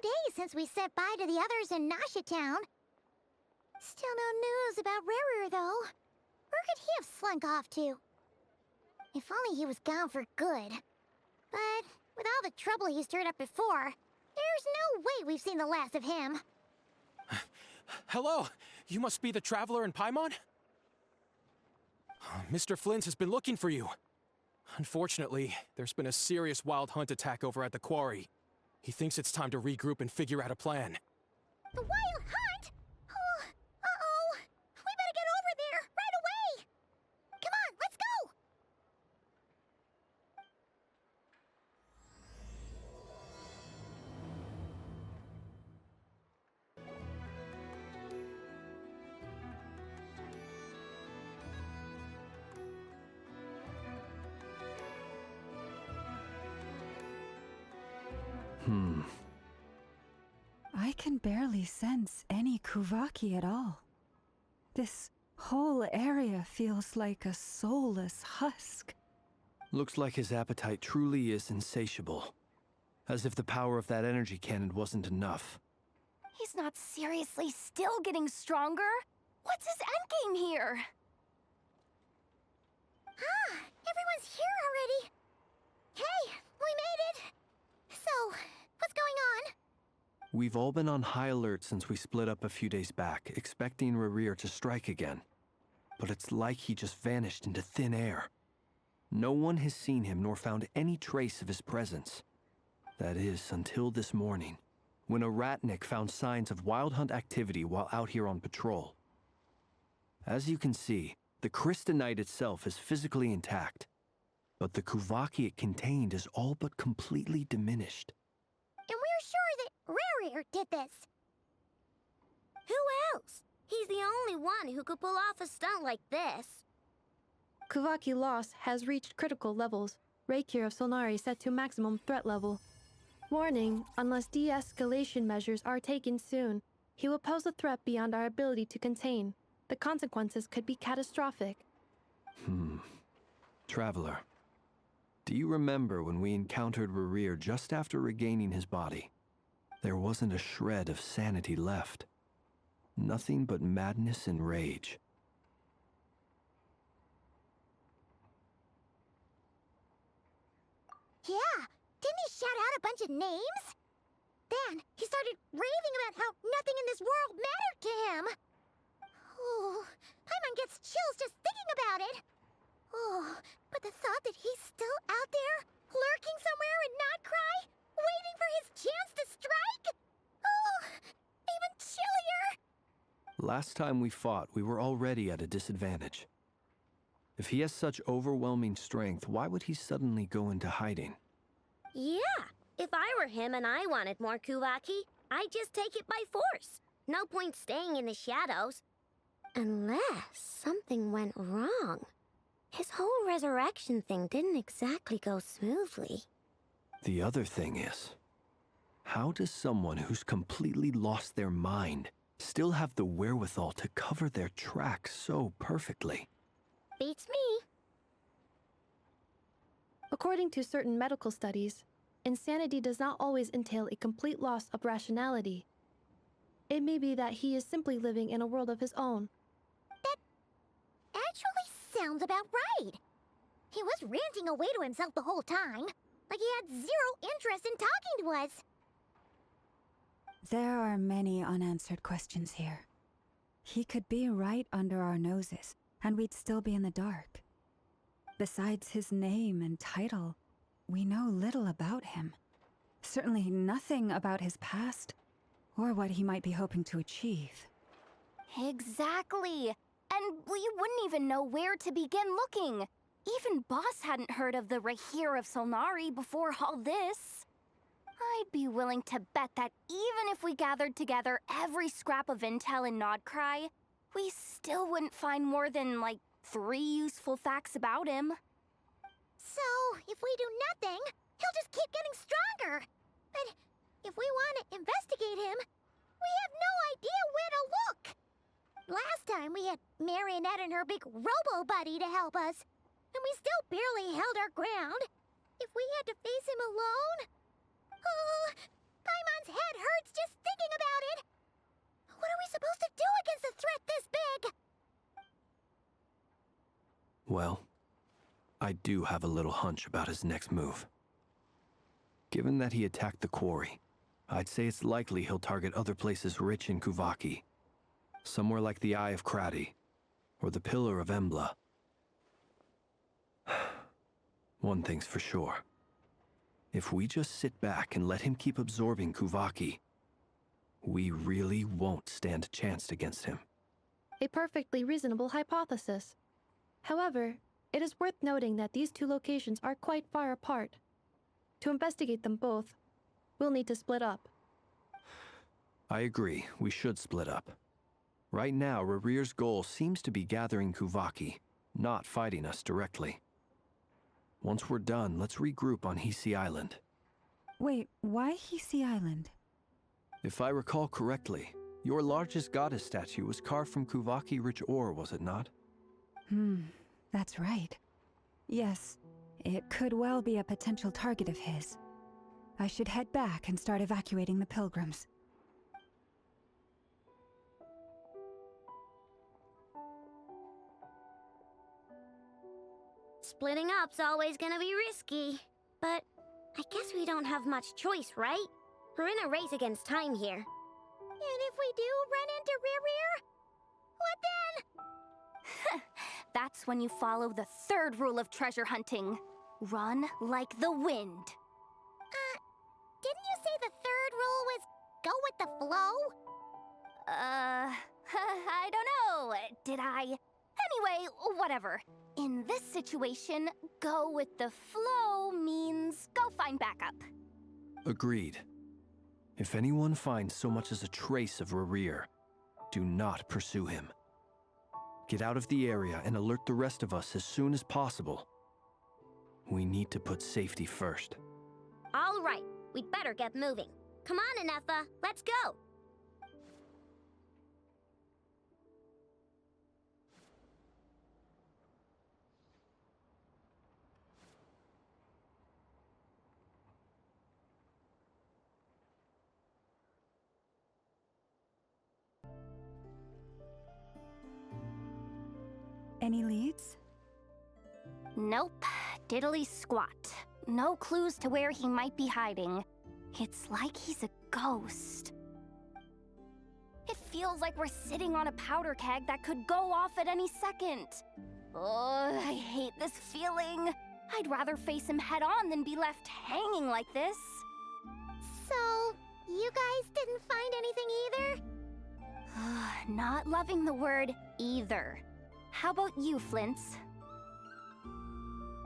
days since we said bye to the others in Nasha Town. Still no news about Rarer, though. Where could he have slunk off to? If only he was gone for good. But with all the trouble he stirred up before, there's no way we've seen the last of him. Hello! You must be the traveler in Paimon? Mr. Flint has been looking for you. Unfortunately, there's been a serious wild hunt attack over at the quarry. He thinks it's time to regroup and figure out a plan. The wild hunt? Oh, uh-oh. We better get over there, right away! Come on, let's go! I can barely sense any Kuvaki at all. This whole area feels like a soulless husk. Looks like his appetite truly is insatiable. As if the power of that energy cannon wasn't enough. He's not seriously still getting stronger? What's his endgame here? Ah, everyone's here already. Hey, we made it. So, what's going on? We've all been on high alert since we split up a few days back, expecting Rarir to strike again. But it's like he just vanished into thin air. No one has seen him nor found any trace of his presence. That is, until this morning, when a ratnik found signs of wild hunt activity while out here on patrol. As you can see, the crystalline itself is physically intact, but the Kuvaki it contained is all but completely diminished. And we're sure that Rarir did this. Who else? He's the only one who could pull off a stunt like this. Kuvaki loss has reached critical levels. Reikir of Solnari set to maximum threat level. Warning, unless de-escalation measures are taken soon, he will pose a threat beyond our ability to contain. The consequences could be catastrophic. Traveler, do you remember when we encountered Rarir just after regaining his body? There wasn't a shred of sanity left. Nothing but madness and rage. Yeah, didn't he shout out a bunch of names? Then he started raving about how nothing in this world mattered to him. Oh, Paimon gets chills just thinking about it. Oh, but the thought that he's still out there, lurking somewhere in Notcry, waiting for his chance to strike? Oh, even chillier. Last time we fought, we were already at a disadvantage. If he has such overwhelming strength, why would he suddenly go into hiding? Yeah, if I were him and I wanted more Kuvaki, I'd just take it by force. No point staying in the shadows. Unless something went wrong. His whole resurrection thing didn't exactly go smoothly. The other thing is, how does someone who's completely lost their mind still have the wherewithal to cover their tracks so perfectly? Beats me. According to certain medical studies, insanity does not always entail a complete loss of rationality. It may be that he is simply living in a world of his own. That actually sounds about right. He was ranting away to himself the whole time, like he had zero interest in talking to us. There are many unanswered questions here. He could be right under our noses, and we'd still be in the dark. Besides his name and title, we know little about him. Certainly nothing about his past, or what he might be hoping to achieve. Exactly. And we wouldn't even know where to begin looking. Even Boss hadn't heard of the Rahir of Solnari before all this. I'd be willing to bet that even if we gathered together every scrap of intel in Nodcry, we still wouldn't find more than, like, 3 useful facts about him. So, if we do nothing, he'll just keep getting stronger. But if we want to investigate him, we have no idea where to look. Last time we had Marionette and her big robo-buddy to help us, and we still barely held our ground. If we had to face him alone... Oh, Paimon's head hurts just thinking about it! What are we supposed to do against a threat this big? Well, I do have a little hunch about his next move. Given that he attacked the quarry, I'd say it's likely he'll target other places rich in Kuvaki. Somewhere like the Eye of Krati, or the Pillar of Embla. One thing's for sure. If we just sit back and let him keep absorbing Kuvaki, we really won't stand a chance against him. A perfectly reasonable hypothesis. However, it is worth noting that these two locations are quite far apart. To investigate them both, we'll need to split up. I agree, we should split up. Right now, Rarir's goal seems to be gathering Kuvaki, not fighting us directly. Once we're done, let's regroup on Hisi Island. Wait, why Hisi Island? If I recall correctly, your largest goddess statue was carved from Kuvaki-rich ore, was it not? That's right. Yes, it could well be a potential target of his. I should head back and start evacuating the pilgrims. Splitting up's always gonna be risky. But I guess we don't have much choice, right? We're in a race against time here. And if we do run into Rear, what then? That's when you follow the third rule of treasure hunting. Run like the wind. Didn't you say the third rule was go with the flow? I don't know. Did I? Anyway, whatever. In this situation, go with the flow means go find backup. Agreed. If anyone finds so much as a trace of Rarir, do not pursue him. Get out of the area and alert the rest of us as soon as possible. We need to put safety first. All right, we'd better get moving. Come on, Anefa, let's go. Any leads? Nope. Diddly squat. No clues to where he might be hiding. It's like he's a ghost. It feels like we're sitting on a powder keg that could go off at any second. Oh, I hate this feeling. I'd rather face him head on than be left hanging like this. So, you guys didn't find anything either? Not loving the word either. How about you, Flints?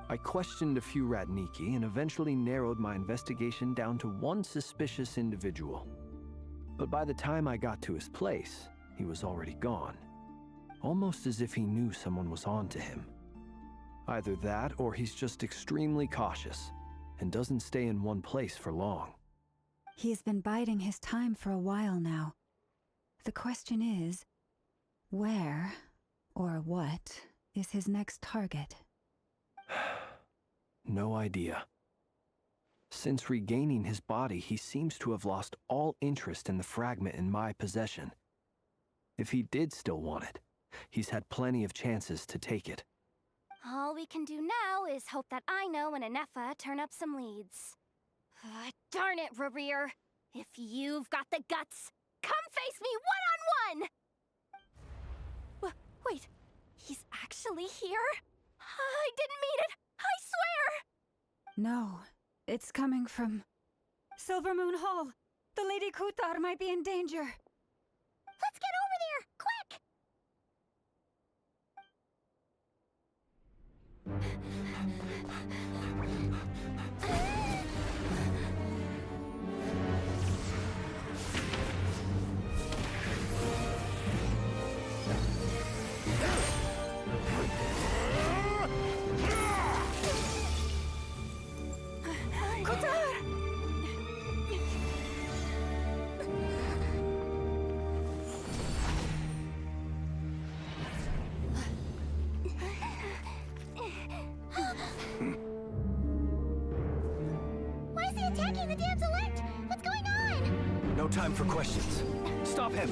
I questioned a few Ratniki and eventually narrowed my investigation down to one suspicious individual. But by the time I got to his place, he was already gone. Almost as if he knew someone was on to him. Either that or he's just extremely cautious and doesn't stay in one place for long. He's been biding his time for a while now. The question is, where or what is his next target? No idea. Since regaining his body, he seems to have lost all interest in the fragment in my possession. If he did still want it, he's had plenty of chances to take it. All we can do now is hope that Aino and Anefa turn up some leads. Darn it, Rarir! If you've got the guts, come face me one-on-one! Wait, he's actually here? I didn't mean it! I swear! No, it's coming from Silver Moon Hall. The Lady Kutar might be in danger. Let's get over there, quick! Why is he attacking the damn select? What's going on? No time for questions. Stop him!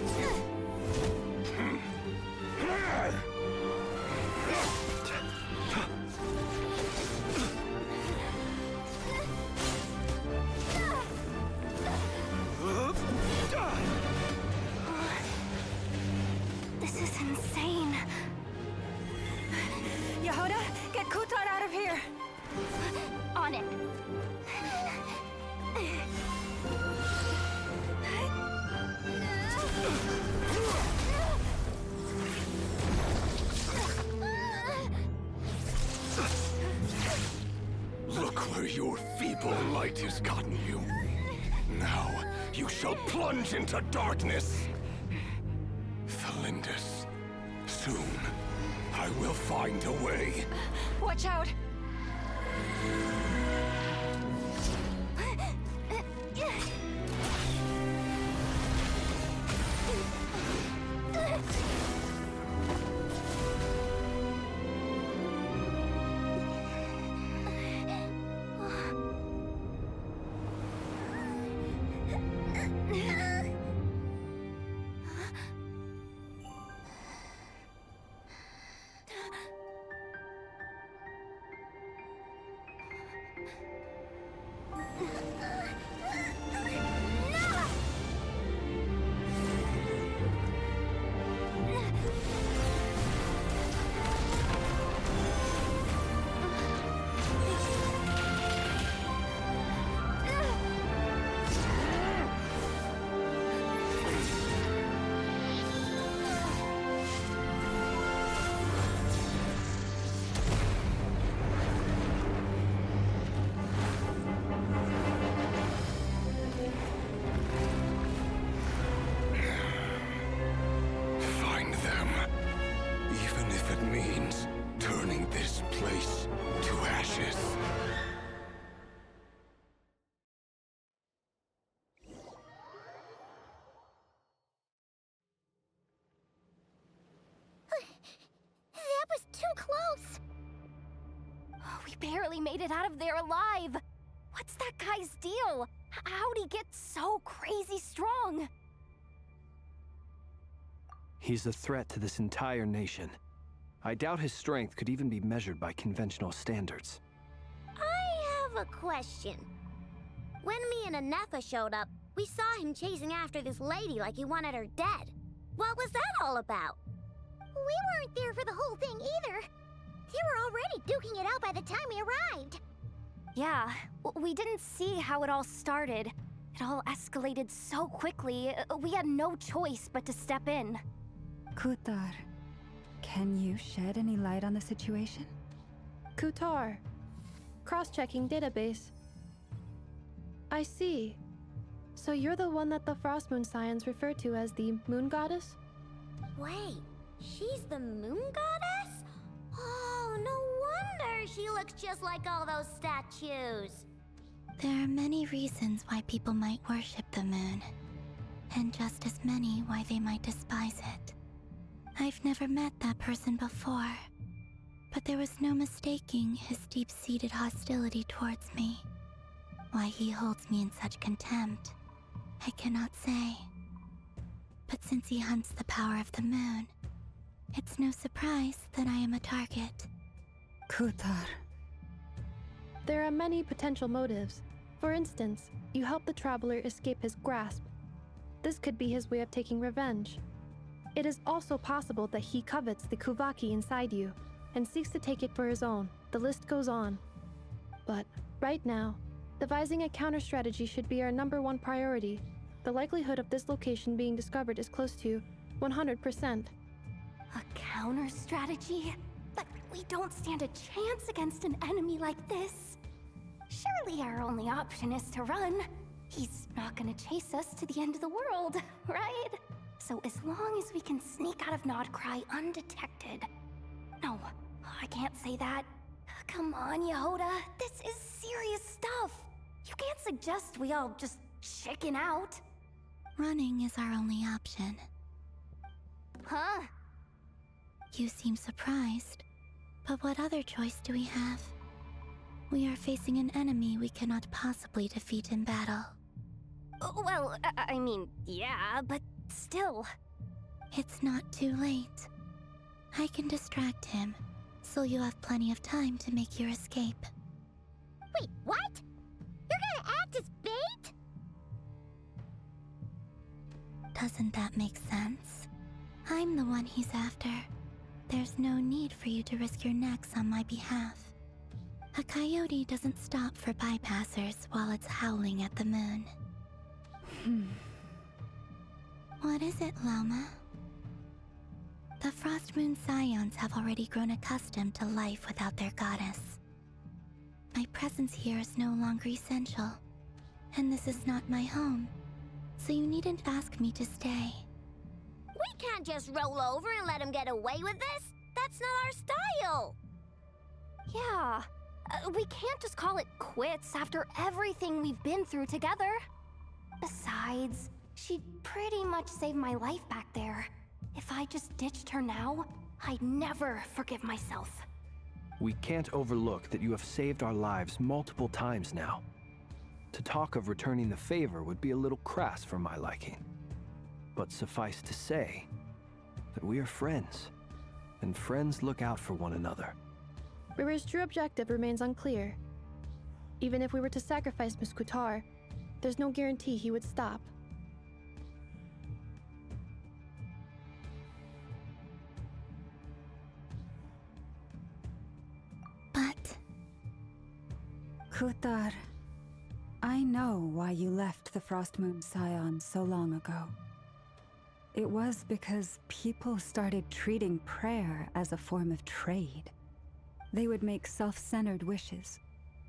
This is insane. Yehuda, get Kutar out of here! On it. Look where your feeble light has gotten you. Now, you shall plunge into darkness. Thalindus, soon, I will find a way. Watch out! Find them. Even if it means turning this place to ashes. That was too close! Oh, we barely made it out of there alive. What's that guy's deal? How'd he get so crazy strong? He's a threat to this entire nation. I doubt his strength could even be measured by conventional standards. I have a question. When me and Anefa showed up, we saw him chasing after this lady like he wanted her dead. What was that all about? We weren't there for the whole thing either. They were already duking it out by the time we arrived. Yeah, we didn't see how it all started. It all escalated so quickly, we had no choice but to step in. Kutar, can you shed any light on the situation? Kutar. Cross-checking database. I see. So you're the one that the Frost Moon Scions refer to as the Moon Goddess? Wait, she's the moon goddess? Oh, no wonder she looks just like all those statues. There are many reasons why people might worship the moon, and just as many why they might despise it. I've never met that person before, but there was no mistaking his deep-seated hostility towards me. Why he holds me in such contempt, I cannot say. But since he hunts the power of the moon, it's no surprise that I am a target. Kutar. There are many potential motives. For instance, you help the traveler escape his grasp. This could be his way of taking revenge. It is also possible that he covets the Kuvaki inside you and seeks to take it for his own. The list goes on. But right now, devising a counter-strategy should be our #1 priority. The likelihood of this location being discovered is close to 100%. A counter strategy? But we don't stand a chance against an enemy like this. Surely our only option is to run. He's not gonna chase us to the end of the world, right? So as long as we can sneak out of Nodcry undetected. No, I can't say that. Come on, Yehuda. This is serious stuff. You can't suggest we all just chicken out. Running is our only option. Huh? You seem surprised, but what other choice do we have? We are facing an enemy we cannot possibly defeat in battle. Well, I mean, yeah, but still. It's not too late. I can distract him, so you have plenty of time to make your escape. Wait, what? You're gonna act as bait? Doesn't that make sense? I'm the one he's after. There's no need for you to risk your necks on my behalf. A coyote doesn't stop for bypassers while it's howling at the moon. What is it, Loma? The Frost Moon Scions have already grown accustomed to life without their goddess. My presence here is no longer essential, and this is not my home, so you needn't ask me to stay. We can't just roll over and let him get away with this. That's not our style. Yeah, we can't just call it quits after everything we've been through together. Besides, she pretty much saved my life back there. If I just ditched her now, I'd never forgive myself. We can't overlook that you have saved our lives multiple times now. To talk of returning the favor would be a little crass for my liking. But suffice to say that we are friends, and friends look out for one another. River's true objective remains unclear. Even if we were to sacrifice Miss Kutar, there's no guarantee he would stop. But Kutar, I know why you left the Frost Moon Scions so long ago. It was because people started treating prayer as a form of trade. They would make self-centered wishes,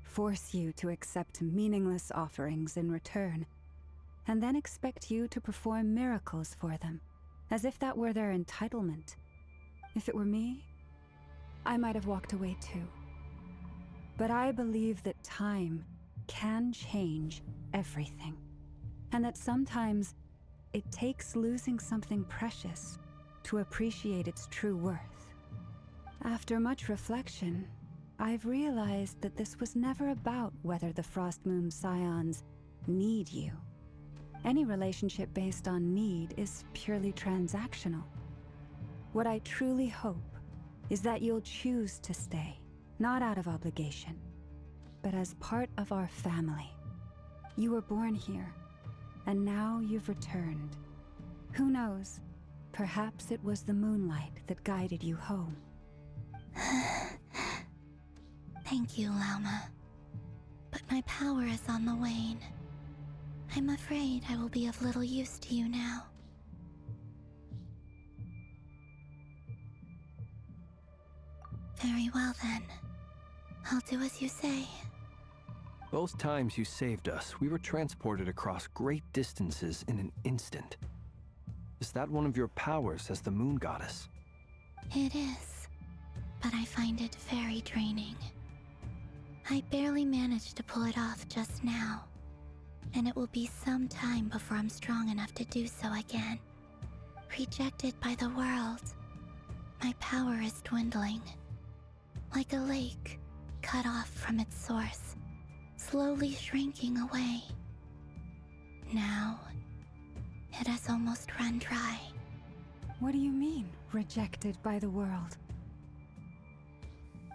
force you to accept meaningless offerings in return, and then expect you to perform miracles for them, as if that were their entitlement. If it were me, I might have walked away too. But I believe that time can change everything, and that sometimes it takes losing something precious to appreciate its true worth. After much reflection, I've realized that this was never about whether the Frost Moon Scions need you. Any relationship based on need is purely transactional. What I truly hope is that you'll choose to stay, not out of obligation, but as part of our family. You were born here, and now you've returned. Who knows? Perhaps it was the moonlight that guided you home. thank you, Lauma. But my power is on the wane. I'm afraid I will be of little use to you now. Very well then. I'll do as you say. Both times you saved us, we were transported across great distances in an instant. Is that one of your powers as the Moon Goddess? It is, but I find it very draining. I barely managed to pull it off just now, and it will be some time before I'm strong enough to do so again. Rejected by the world, my power is dwindling. Like a lake, cut off from its source, slowly shrinking away. Now, it has almost run dry. What do you mean, rejected by the world?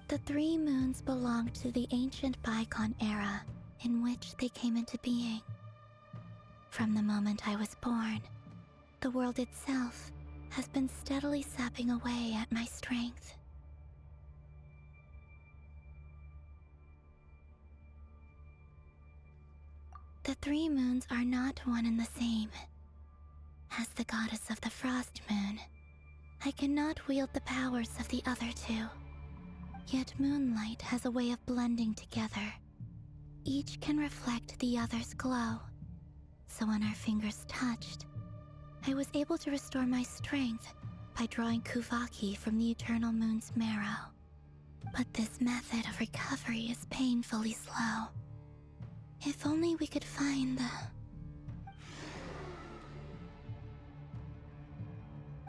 The 3 moons belong to the ancient bygone era in which they came into being. From the moment I was born, the world itself has been steadily sapping away at my strength. The 3 moons are not one and the same. As the goddess of the Frost Moon, I cannot wield the powers of the other 2. Yet moonlight has a way of blending together. Each can reflect the other's glow. So when our fingers touched, I was able to restore my strength by drawing Kuvaki from the eternal moon's marrow. But this method of recovery is painfully slow. If only we could find the...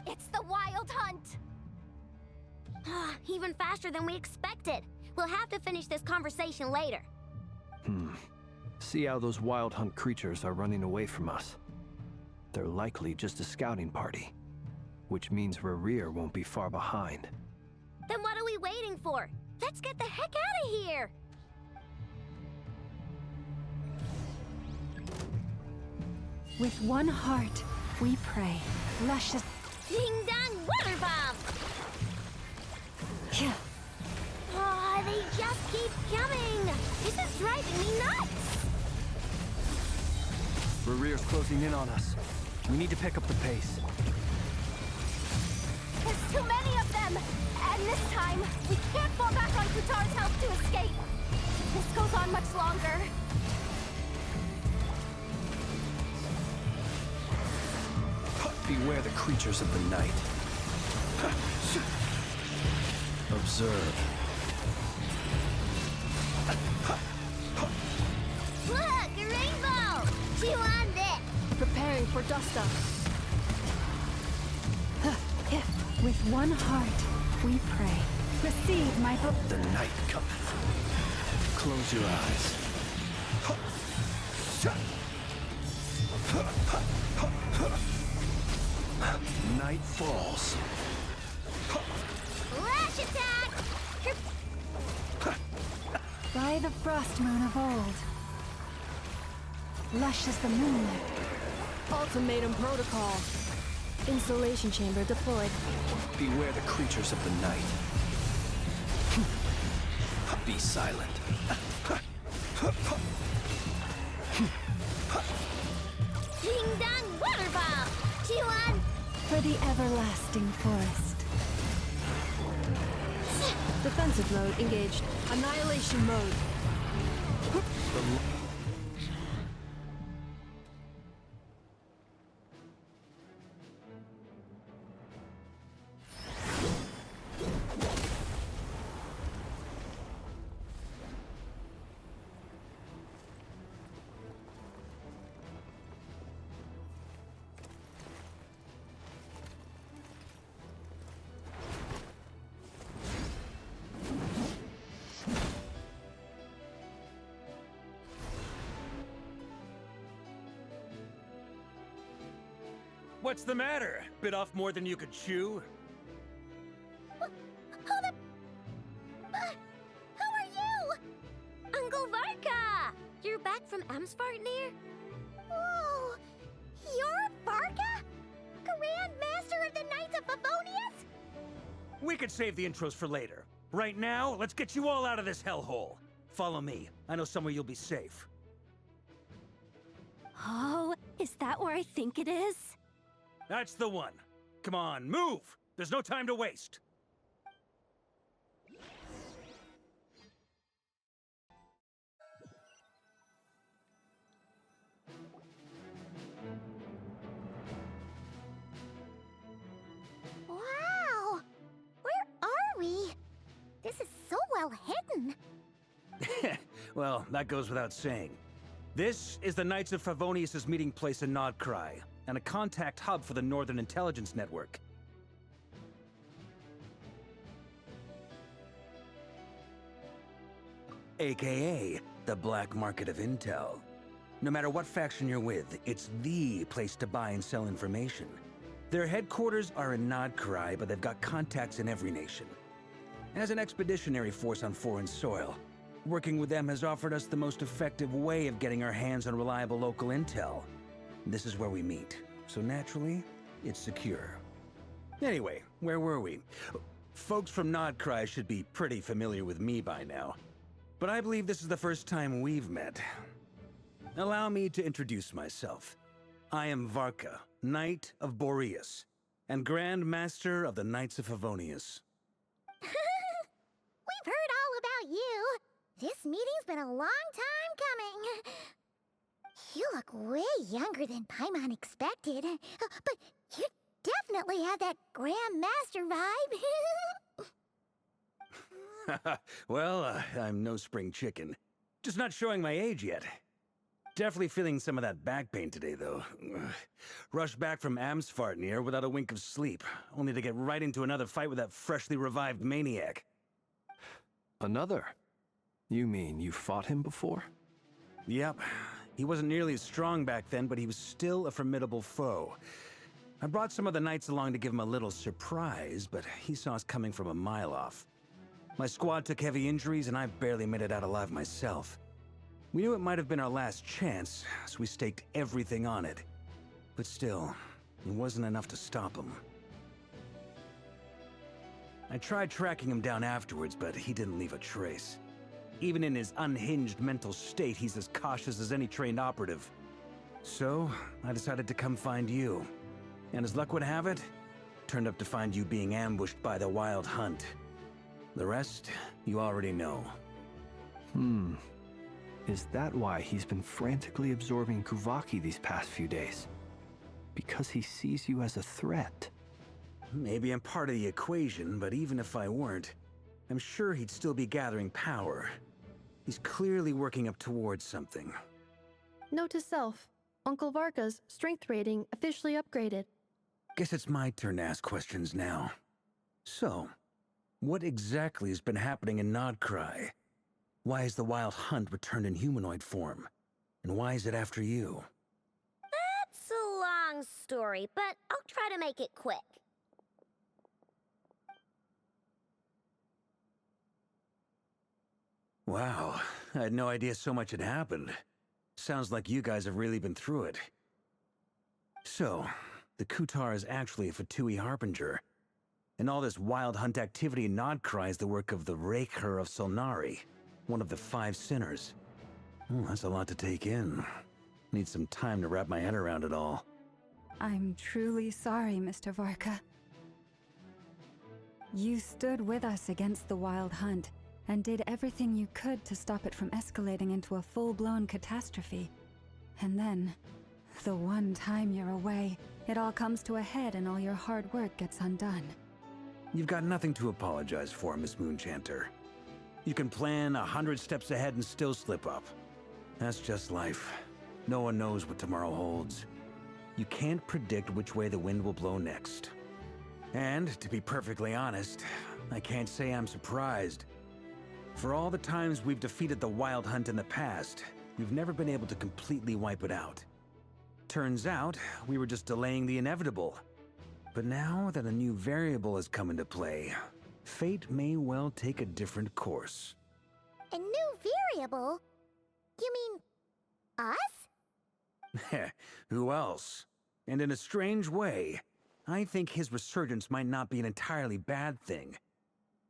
It's the Wild Hunt! Even faster than we expected. We'll have to finish this conversation later. See how those wild hunt creatures are running away from us. They're likely just a scouting party, which means Rerir won't be far behind. Then what are we waiting for? Let's get the heck out of here! With one heart, we pray. Luscious. Ding dong water bomb! Yeah. Oh, they just keep coming! This is driving me nuts! Rerir's closing in on us. We need to pick up the pace. There's too many of them! And this time, we can't fall back on Kutar's help to escape! If this goes on much longer, Beware the creatures of the night. Observe. Look, a rainbow! Chew on this! Preparing for dust up. Yeah. With one heart, we pray. Receive my hope. The night cometh. Close your eyes. Night falls. Flash attack! By the frost moon of old. Lush as the moonlight. Ultimatum protocol. Installation chamber deployed. Beware the creatures of the night. Be silent. Ding dong water bomb! Chew on! For the everlasting forest. Defensive mode engaged. Annihilation mode. What's the matter? Bit off more than you could chew? Who are you? Uncle Varka! You're back from Amsvartnir? Whoa! You're Varka? Grand Master of the Knights of Favonius? We could save the intros for later. Right now, let's get you all out of this hellhole. Follow me. I know somewhere you'll be safe. oh, is that where I think it is? That's the one. Come on, move! There's no time to waste. Wow! Where are we? This is so well hidden. Well, that goes without saying. This is the Knights of Favonius' meeting place in Nodcry, and a contact hub for the Northern Intelligence Network. AKA, the black market of intel. No matter what faction you're with, it's the place to buy and sell information. Their headquarters are in Nodcry, but they've got contacts in every nation. As an expeditionary force on foreign soil, working with them has offered us the most effective way of getting our hands on reliable local intel. This is where we meet, so naturally, it's secure. Anyway, where were we? Folks from Nodcry should be pretty familiar with me by now, but I believe this is the first time we've met. Allow me to introduce myself. I am Varka, Knight of Boreas, and Grand Master of the Knights of Favonius. We've heard all about you. This meeting's been a long time coming. You look way younger than Paimon expected. But you definitely have that Grand Master vibe. Well, I'm no spring chicken. Just not showing my age yet. Definitely feeling some of that back pain today, though. Rushed back from Amsvartnir without a wink of sleep, only to get right into another fight with that freshly revived maniac. Another? You mean you fought him before? Yep. He wasn't nearly as strong back then, but he was still a formidable foe. I brought some of the knights along to give him a little surprise, but he saw us coming from a mile off. My squad took heavy injuries, and I barely made it out alive myself. We knew it might have been our last chance, so we staked everything on it. But still, it wasn't enough to stop him. I tried tracking him down afterwards, but he didn't leave a trace. Even in his unhinged mental state, he's as cautious as any trained operative. So, I decided to come find you. And as luck would have it, turned up to find you being ambushed by the Wild Hunt. The rest, you already know. Is that why he's been frantically absorbing Kuvaki these past few days? Because he sees you as a threat? Maybe I'm part of the equation, but even if I weren't, I'm sure he'd still be gathering power. He's clearly working up towards something. Note to self, Uncle Varka's strength rating officially upgraded. Guess it's my turn to ask questions now. So, what exactly has been happening in Nodcry? Why has the Wild Hunt returned in humanoid form? And why is it after you? That's a long story, but I'll try to make it quick. Wow, I had no idea so much had happened. Sounds like you guys have really been through it. So, the Kutar is actually a Fatui Harbinger. And all this Wild Hunt activity in Nodcry is the work of the Raker of Solnari, one of the 5 sinners. That's a lot to take in. Need some time to wrap my head around it all. I'm truly sorry, Mr. Varka. You stood with us against the Wild Hunt, and did everything you could to stop it from escalating into a full-blown catastrophe. And then, the one time you're away, it all comes to a head and all your hard work gets undone. You've got nothing to apologize for, Miss Moonchanter. You can plan 100 steps ahead and still slip up. That's just life. No one knows what tomorrow holds. You can't predict which way the wind will blow next. And, to be perfectly honest, I can't say I'm surprised. For all the times we've defeated the Wild Hunt in the past, we've never been able to completely wipe it out. Turns out, we were just delaying the inevitable. But now that a new variable has come into play, fate may well take a different course. A new variable? You mean us? Who else? And in a strange way, I think his resurgence might not be an entirely bad thing.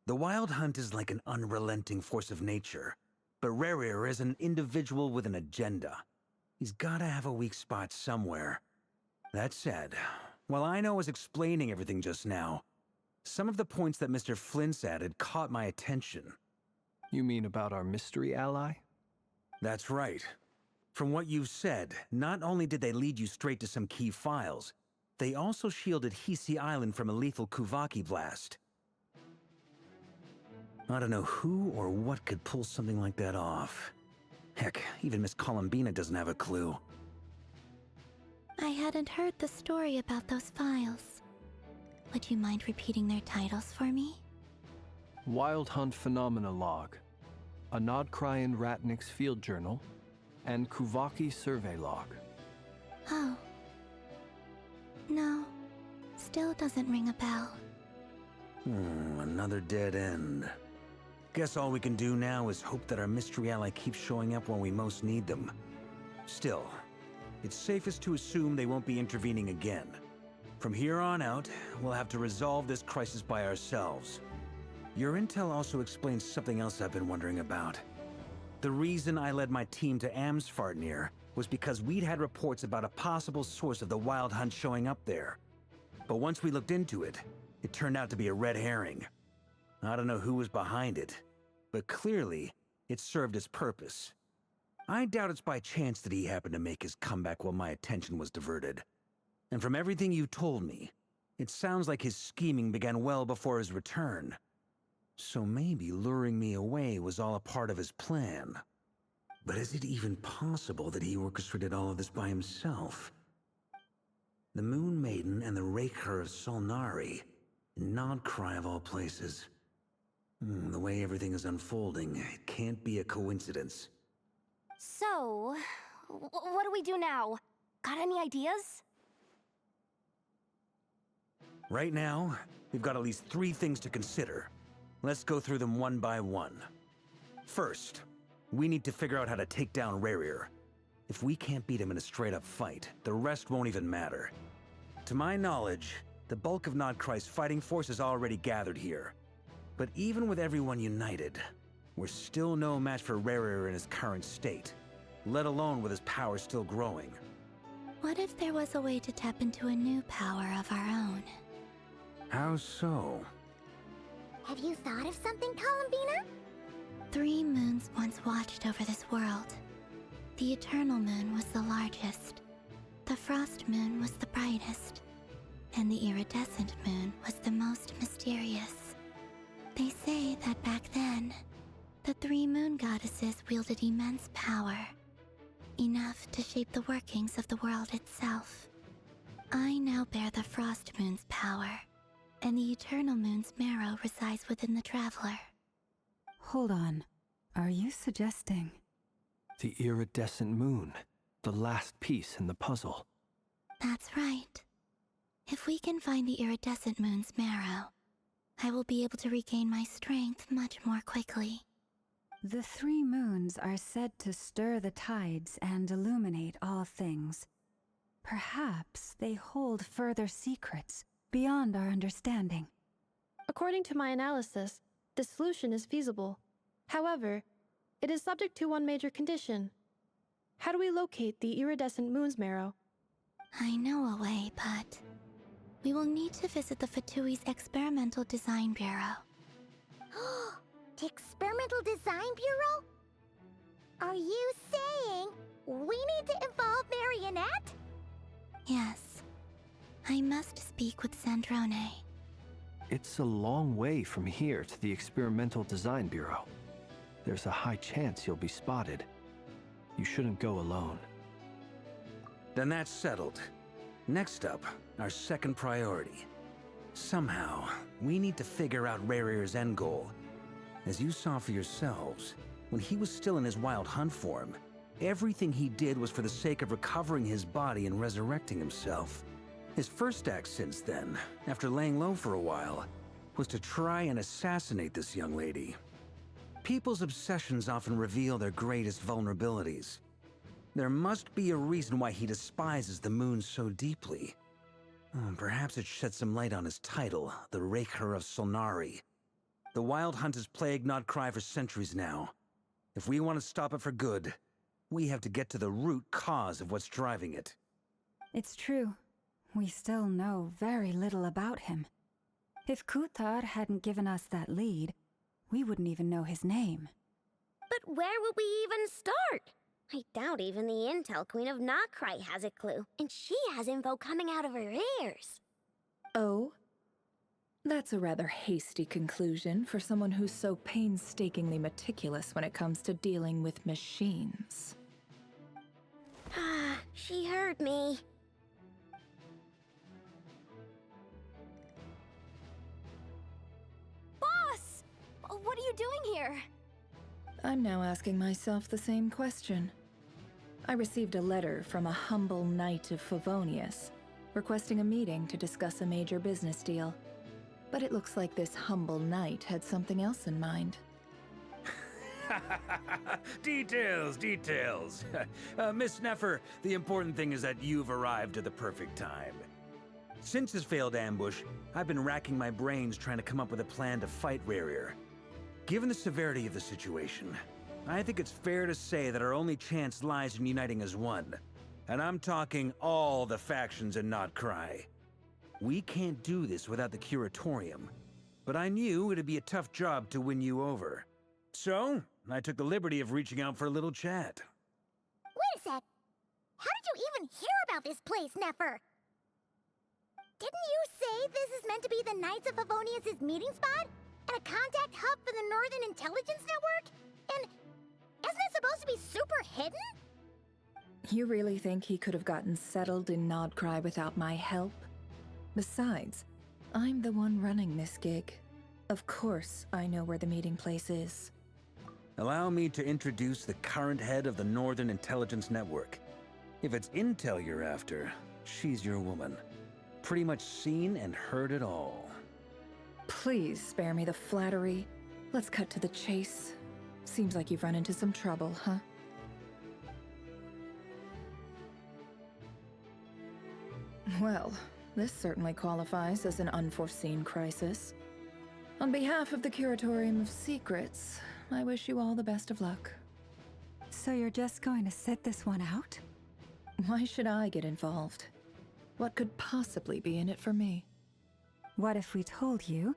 The Wild Hunt is like an unrelenting force of nature, but Rerir is an individual with an agenda. He's gotta have a weak spot somewhere. That said, while I was explaining everything just now, some of the points that Mr. Flint's added caught my attention. You mean about our mystery ally? That's right. From what you've said, not only did they lead you straight to some key files, they also shielded Hisi Island from a lethal Kuvaki blast. I don't know who or what could pull something like that off. Heck, even Miss Columbina doesn't have a clue. I hadn't heard the story about those files. Would you mind repeating their titles for me? Wild Hunt Phenomena Log, a Nodcryan Ratnik's Field Journal, and Kuvaki Survey Log. Oh. No. Still doesn't ring a bell. Another dead end. Guess all we can do now is hope that our mystery ally keeps showing up when we most need them. Still, it's safest to assume they won't be intervening again. From here on out, we'll have to resolve this crisis by ourselves. Your intel also explains something else I've been wondering about. The reason I led my team to Amsfartnir was because we'd had reports about a possible source of the Wild Hunt showing up there. But once we looked into it, it turned out to be a red herring. I don't know who was behind it, but clearly, it served its purpose. I doubt it's by chance that he happened to make his comeback while my attention was diverted. And from everything you told me, it sounds like his scheming began well before his return. So maybe luring me away was all a part of his plan. But is it even possible that he orchestrated all of this by himself? The Moon Maiden and the Raker of Solnari, Nodcry of all places. The way everything is unfolding, it can't be a coincidence. So, what do we do now? Got any ideas? Right now, we've got at least 3 things to consider. Let's go through them one by one. First, we need to figure out how to take down Rarier. If we can't beat him in a straight-up fight, the rest won't even matter. To my knowledge, the bulk of Nodcry's fighting force is already gathered here. But even with everyone united, we're still no match for Rarier in his current state, let alone with his power still growing. What if there was a way to tap into a new power of our own? How so? Have you thought of something, Columbina? 3 moons once watched over this world. The Eternal Moon was the largest. The Frost Moon was the brightest. And the Iridescent Moon was the most mysterious. They say that back then, the 3 moon goddesses wielded immense power. Enough to shape the workings of the world itself. I now bear the Frost Moon's power, and the Eternal Moon's marrow resides within the Traveler. Hold on. Are you suggesting... The iridescent moon, the last piece in the puzzle. That's right. If we can find the Iridescent Moon's marrow, I will be able to regain my strength much more quickly. The 3 moons are said to stir the tides and illuminate all things. Perhaps they hold further secrets beyond our understanding. According to my analysis, the solution is feasible. However, it is subject to one major condition. How do we locate the Iridescent Moon's marrow? I know a way, but we will need to visit the Fatui's Experimental Design Bureau. The Experimental Design Bureau? Are you saying we need to involve Marionette? Yes. I must speak with Sandrone. It's a long way from here to the Experimental Design Bureau. There's a high chance you'll be spotted. You shouldn't go alone. Then that's settled. Next up, our second priority. Somehow, we need to figure out Rarier's end goal. As you saw for yourselves, when he was still in his wild hunt form, everything he did was for the sake of recovering his body and resurrecting himself. His first act since then, after laying low for a while, was to try and assassinate this young lady. People's obsessions often reveal their greatest vulnerabilities. There must be a reason why he despises the moon so deeply. Perhaps it sheds some light on his title, the Raker of Solnari. The Wild Hunt has plagued Nodcry for centuries now. If we want to stop it for good, we have to get to the root cause of what's driving it. It's true. We still know very little about him. If Kuthar hadn't given us that lead, we wouldn't even know his name. But where would we even start? I doubt even the Intel Queen of Nodcry has a clue, and she has info coming out of her ears. Oh? That's a rather hasty conclusion for someone who's so painstakingly meticulous when it comes to dealing with machines. Ah, she heard me. Boss! What are you doing here? I'm now asking myself the same question. I received a letter from a humble knight of Favonius, requesting a meeting to discuss a major business deal. But it looks like this humble knight had something else in mind. Details, details. Miss Neffer, the important thing is that you've arrived at the perfect time. Since his failed ambush, I've been racking my brains trying to come up with a plan to fight Rarier. Given the severity of the situation, I think it's fair to say that our only chance lies in uniting as one. And I'm talking all the factions in Nodcry. We can't do this without the Curatorium, but I knew it'd be a tough job to win you over. So, I took the liberty of reaching out for a little chat. Wait a sec. How did you even hear about this place, Neffer? Didn't you say this is meant to be the Knights of Favonius' meeting spot? And a contact hub for the Northern Intelligence Network? And isn't it supposed to be super hidden? You really think he could have gotten settled in Nodcry without my help? Besides, I'm the one running this gig. Of course I know where the meeting place is. Allow me to introduce the current head of the Northern Intelligence Network. If it's intel you're after, she's your woman. Pretty much seen and heard it all. Please spare me the flattery. Let's cut to the chase. Seems like you've run into some trouble, huh? Well, this certainly qualifies as an unforeseen crisis. On behalf of the Curatorium of Secrets, I wish you all the best of luck. So you're just going to sit this one out? Why should I get involved? What could possibly be in it for me? What if we told you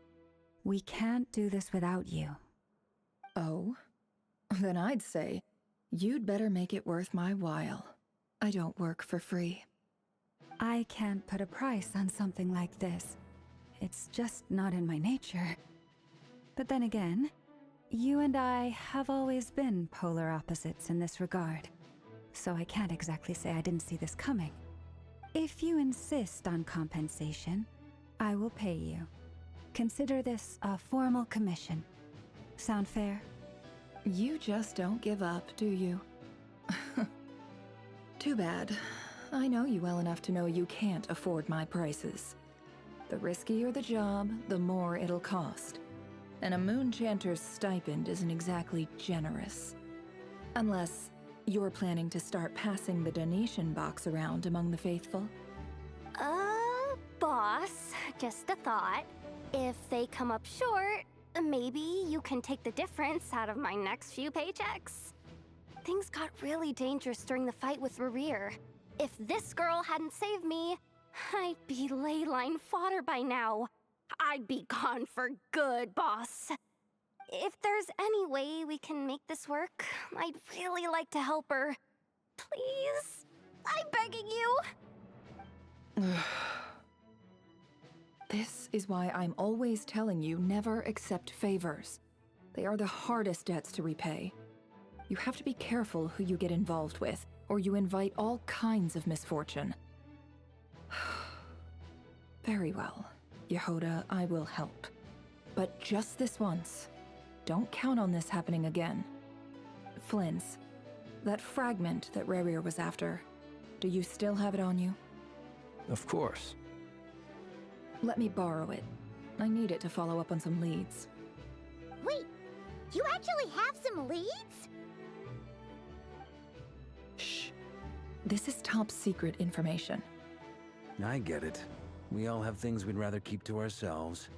we can't do this without you? Oh? Then I'd say you'd better make it worth my while. I don't work for free. I can't put a price on something like this. It's just not in my nature. But then again, you and I have always been polar opposites in this regard. So I can't exactly say I didn't see this coming. If you insist on compensation, I will pay you. Consider this a formal commission. Sound fair? You just don't give up, do you? Too bad. I know you well enough to know you can't afford my prices. The riskier the job, the more it'll cost. And a moon chanter's stipend isn't exactly generous. Unless you're planning to start passing the donation box around among the faithful. Boss, just a thought. If they come up short, maybe you can take the difference out of my next few paychecks. Things got really dangerous during the fight with Rerir. If this girl hadn't saved me, I'd be ley line fodder by now. I'd be gone for good, boss. If there's any way we can make this work, I'd really like to help her. Please? I'm begging you. This is why I'm always telling you never accept favors. They are the hardest debts to repay. You have to be careful who you get involved with, or you invite all kinds of misfortune. Very well, Yehoda, I will help. But just this once. Don't count on this happening again. Flynn's, that fragment that Rerir was after, do you still have it on you? Of course. Let me borrow it. I need it to follow up on some leads. Wait, you actually have some leads? Shh. This is top secret information. I get it. We all have things we'd rather keep to ourselves.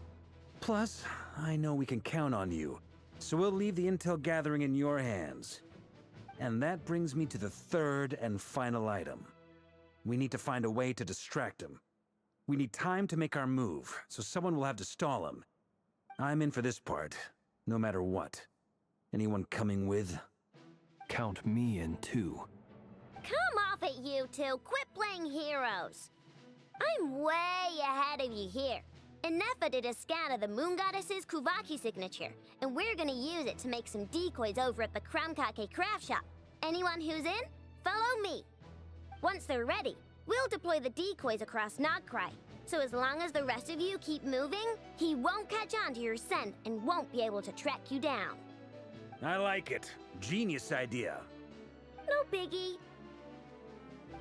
Plus, I know we can count on you, so we'll leave the intel gathering in your hands. And that brings me to the third and final item. We need to find a way to distract him. We need time to make our move, so someone will have to stall him. I'm in for this part, no matter what. Anyone coming with? Count me in too. Come off it, you two. Quit playing heroes. I'm way ahead of you here. Nefa did a scan of the Moon Goddess's Kuvaki signature, and we're gonna use it to make some decoys over at the Kramkake craft shop. Anyone who's in, follow me. Once they're ready, we'll deploy the decoys across Nogcry. So as long as the rest of you keep moving, he won't catch on to your scent and won't be able to track you down. I like it. Genius idea. No biggie.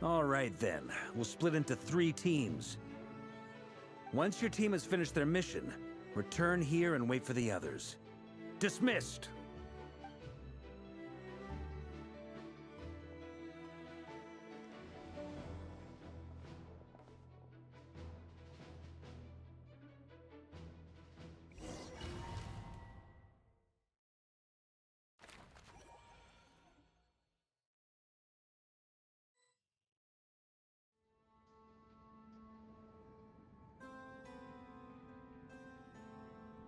All right then, we'll split into 3 teams. Once your team has finished their mission, return here and wait for the others. Dismissed!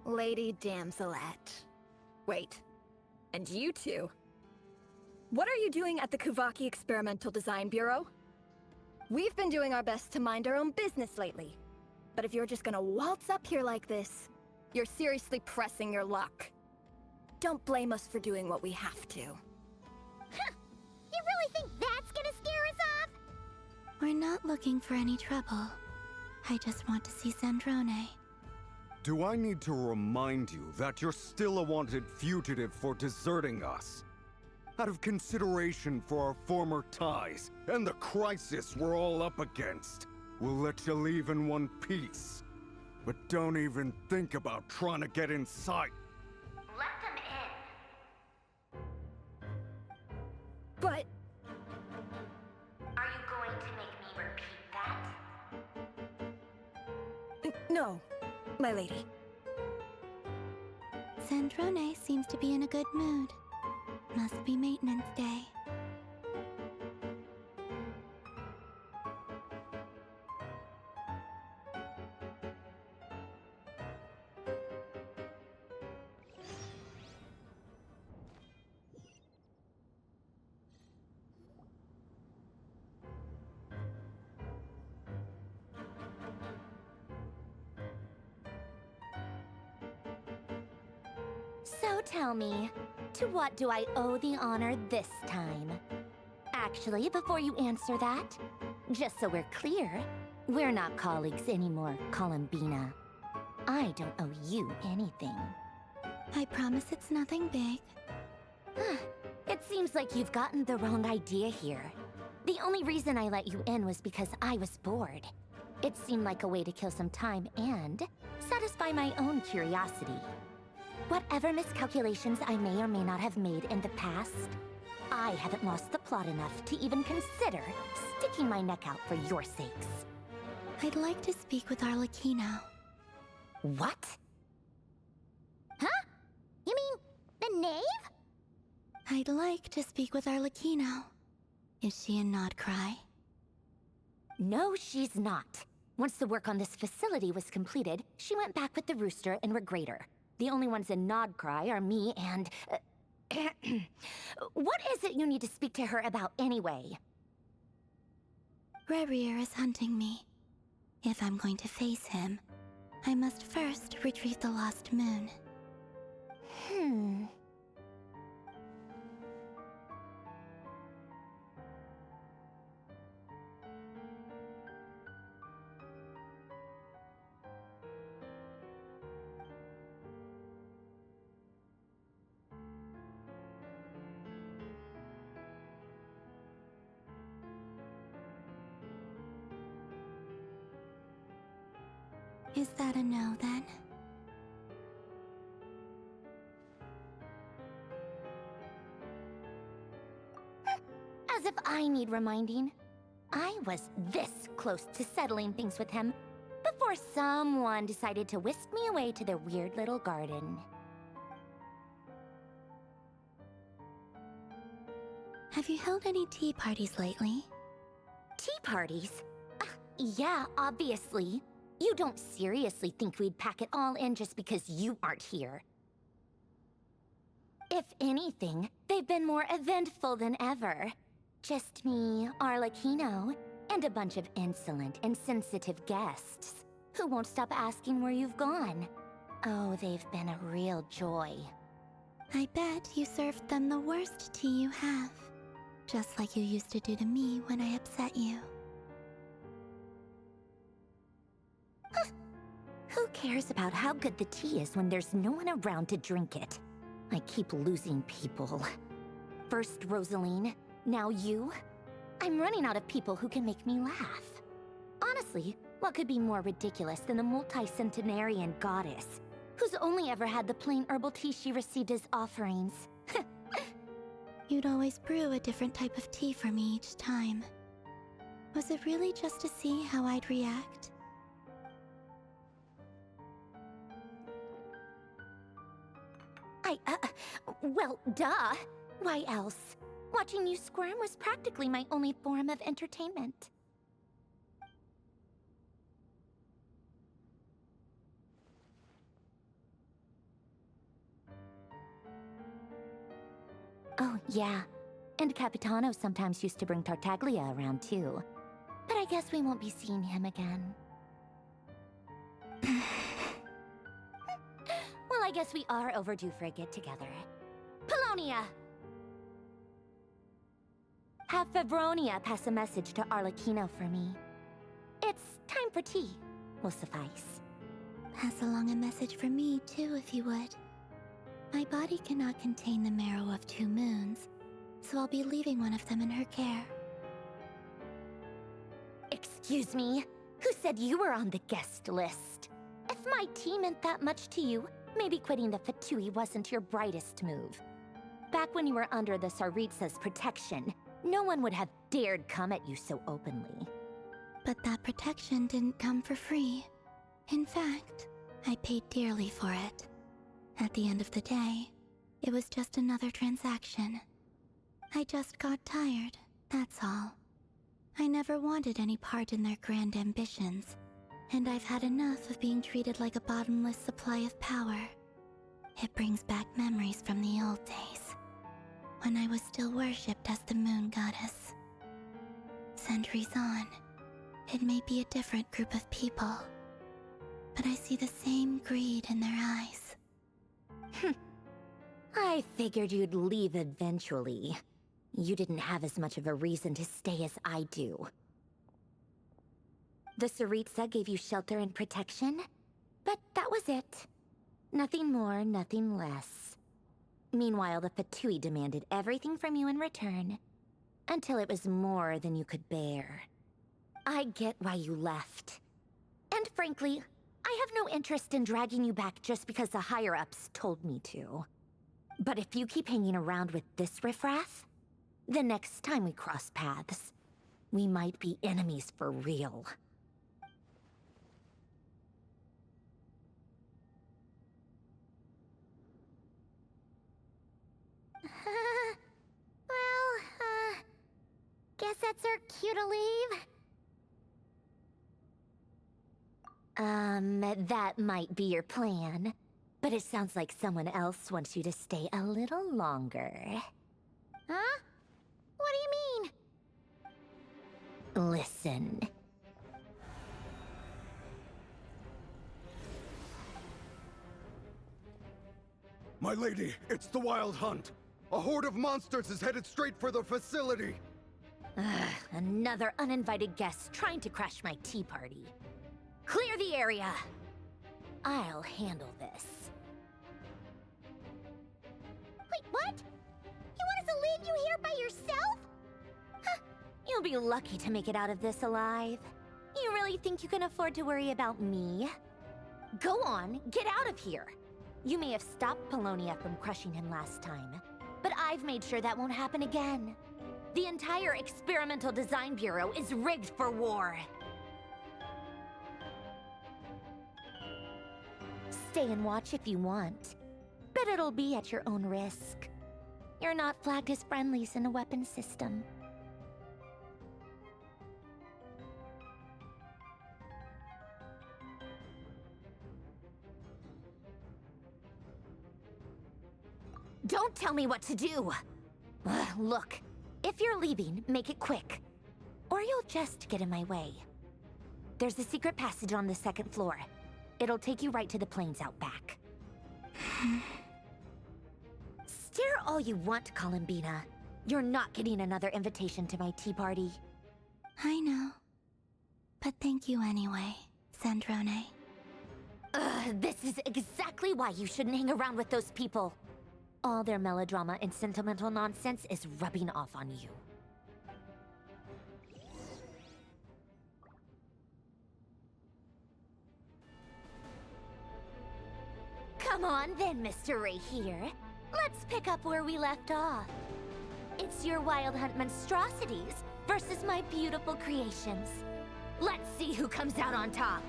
Lady Damselette. Wait, and you two? What are you doing at the Kuvaki Experimental Design Bureau? We've been doing our best to mind our own business lately. But if you're just gonna waltz up here like this, you're seriously pressing your luck. Don't blame us for doing what we have to. Huh. You really think that's gonna scare us off? We're not looking for any trouble. I just want to see Sandrone. Do I need to remind you that you're still a wanted fugitive for deserting us? Out of consideration for our former ties and the crisis we're all up against, we'll let you leave in one piece. But don't even think about trying to get inside. Let them in. But Are you going to make me repeat that? no, my lady. Sandrone seems to be in a good mood. Must be maintenance day. So tell me, to what do I owe the honor this time? Actually, before you answer that, just so we're clear, we're not colleagues anymore, Columbina. I don't owe you anything. I promise it's nothing big. It seems like you've gotten the wrong idea here. The only reason I let you in was because I was bored. It seemed like a way to kill some time and satisfy my own curiosity. Whatever miscalculations I may or may not have made in the past, I haven't lost the plot enough to even consider sticking my neck out for your sakes. I'd like to speak with Arlecchino. What? Huh? You mean the knave? I'd like to speak with Arlecchino. Is she in Nodcry? No, she's not. Once the work on this facility was completed, she went back with the Rooster and Regrator. The only ones in Nodcry are me and... What is it you need to speak to her about anyway? Rerir is hunting me. If I'm going to face him, I must first retrieve the lost moon. Is that a no, then? As if I need reminding. I was this close to settling things with him before someone decided to whisk me away to their weird little garden. Have you held any tea parties lately? Tea parties? Yeah, obviously. You don't seriously think we'd pack it all in just because you aren't here. If anything, they've been more eventful than ever. Just me, Arlecchino, and a bunch of insolent and sensitive guests who won't stop asking where you've gone. Oh, they've been a real joy. I bet you served them the worst tea you have. Just like you used to do to me when I upset you. Who cares about how good the tea is when there's no one around to drink it? I keep losing people. First Rosaline, now you. I'm running out of people who can make me laugh. Honestly, what could be more ridiculous than the multi-centenarian goddess, who's only ever had the plain herbal tea she received as offerings? You'd always brew a different type of tea for me each time. Was it really just to see how I'd react? Well, duh. Why else? Watching you squirm was practically my only form of entertainment. Oh, yeah. And Capitano sometimes used to bring Tartaglia around, too. But I guess we won't be seeing him again. Well, I guess we are overdue for a get-together. Polonia! Have Fevronia pass a message to Arlecchino for me. It's time for tea, will suffice. Pass along a message for me, too, if you would. My body cannot contain the marrow of 2 moons, so I'll be leaving one of them in her care. Excuse me? Who said you were on the guest list? If my tea meant that much to you, maybe quitting the Fatui wasn't your brightest move. Back when you were under the Tsaritsa's protection, no one would have dared come at you so openly. But that protection didn't come for free. In fact, I paid dearly for it. At the end of the day, it was just another transaction. I just got tired, that's all. I never wanted any part in their grand ambitions, and I've had enough of being treated like a bottomless supply of power. It brings back memories from the old days, when I was still worshipped as the moon goddess. Centuries on, it may be a different group of people, but I see the same greed in their eyes. I figured you'd leave eventually. You didn't have as much of a reason to stay as I do. The Tsaritsa gave you shelter and protection, but that was it. Nothing more, nothing less. Meanwhile, the Fatui demanded everything from you in return, until it was more than you could bear. I get why you left. And frankly, I have no interest in dragging you back just because the higher-ups told me to. But if you keep hanging around with this riffraff, the next time we cross paths, we might be enemies for real. Guess that's our cue to leave. That might be your plan, but it sounds like someone else wants you to stay a little longer. Huh? What do you mean? Listen. My lady, it's the Wild Hunt. A horde of monsters is headed straight for the facility. Another uninvited guest trying to crash my tea party. Clear the area! I'll handle this. Wait, what? You want us to leave you here by yourself? Huh, you'll be lucky to make it out of this alive. You really think you can afford to worry about me? Go on, get out of here! You may have stopped Polonia from crushing him last time, but I've made sure that won't happen again. The entire Experimental Design Bureau is rigged for war. Stay and watch if you want, but it'll be at your own risk. You're not flagged as friendlies in the weapons system. Don't tell me what to do! Look, if you're leaving, make it quick. Or you'll just get in my way. There's a secret passage on the 2nd floor. It'll take you right to the plains out back. Stare all you want, Columbina. You're not getting another invitation to my tea party. I know. But thank you anyway, Sandrone. This is exactly why you shouldn't hang around with those people. All their melodrama and sentimental nonsense is rubbing off on you. Come on then, Mr. Ray here. Let's pick up where we left off. It's your Wild Hunt monstrosities versus my beautiful creations. Let's see who comes out on top.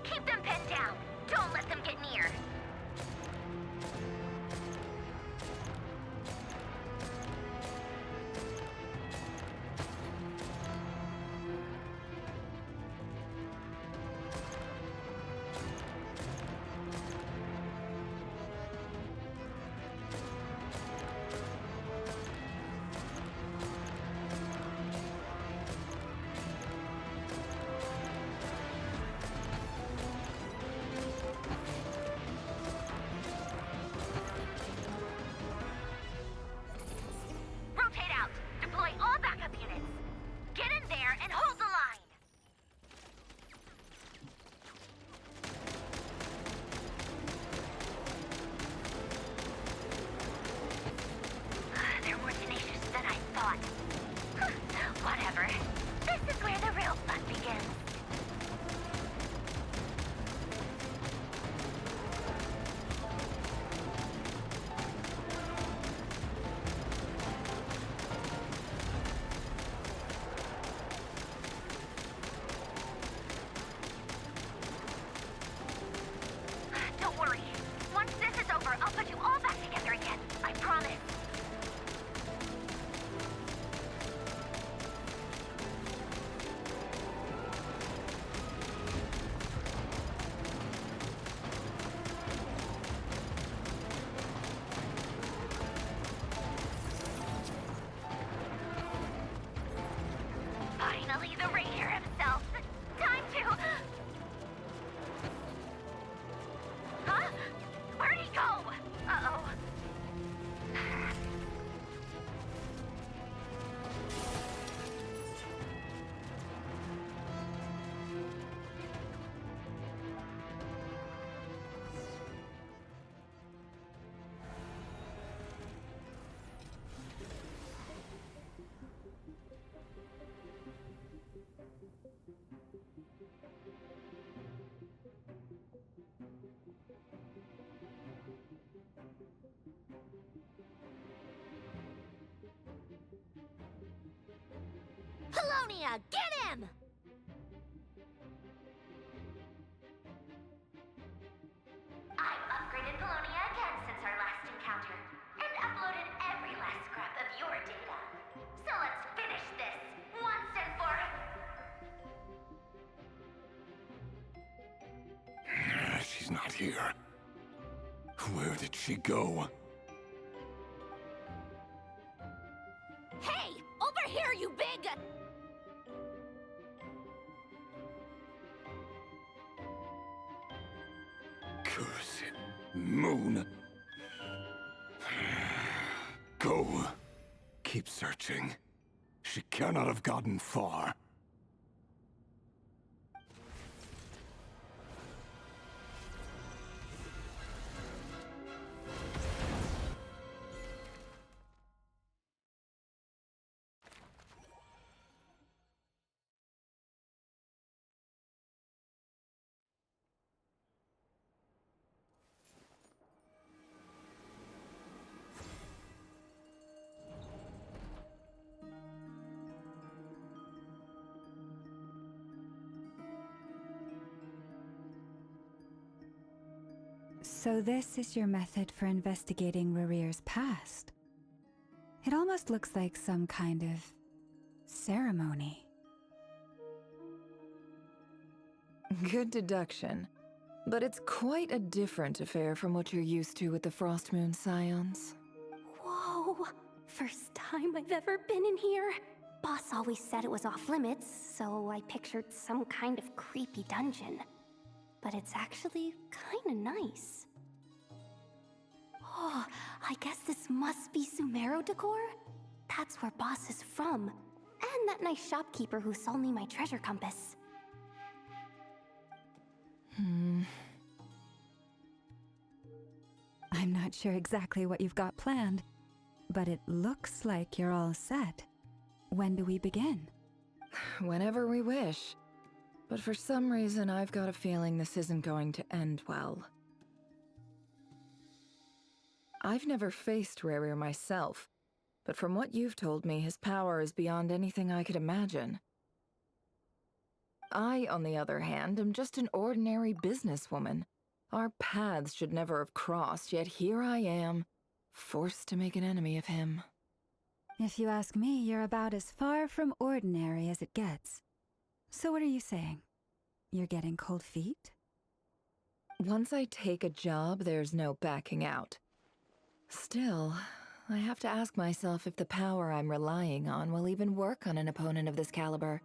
Keep them pinned down. Don't let them get near. Rotate out. Deploy all backup units. Get in there and hold the line. They're more tenacious than I thought. Whatever. This is where the real fun begins. Don't worry. Once this is over, I'll put you all back together again. I promise. Finally, the Ranger himself. Time to... Huh? Where'd he go? Uh-oh. Polonia, get him! I've upgraded Polonia again since our last encounter, and uploaded every last scrap of your data. So let's finish this, once and for... She's not here. Where did she go? Hey! Over here, you big... Curse it, Moon. Go. Keep searching. She cannot have gotten far. So this is your method for investigating Rarir's past. It almost looks like some kind of ceremony. Good deduction. But it's quite a different affair from what you're used to with the Frost Moon Scions. Whoa! First time I've ever been in here. Boss always said it was off limits, so I pictured some kind of creepy dungeon. But it's actually kinda nice. Oh, I guess this must be Sumero decor? That's where Boss is from. And that nice shopkeeper who sold me my treasure compass. I'm not sure exactly what you've got planned, but it looks like you're all set. When do we begin? Whenever we wish. But for some reason, I've got a feeling this isn't going to end well. I've never faced Rarir myself, but from what you've told me, his power is beyond anything I could imagine. I, on the other hand, am just an ordinary businesswoman. Our paths should never have crossed, yet here I am, forced to make an enemy of him. If you ask me, you're about as far from ordinary as it gets. So what are you saying? You're getting cold feet? Once I take a job, there's no backing out. Still, I have to ask myself if the power I'm relying on will even work on an opponent of this caliber.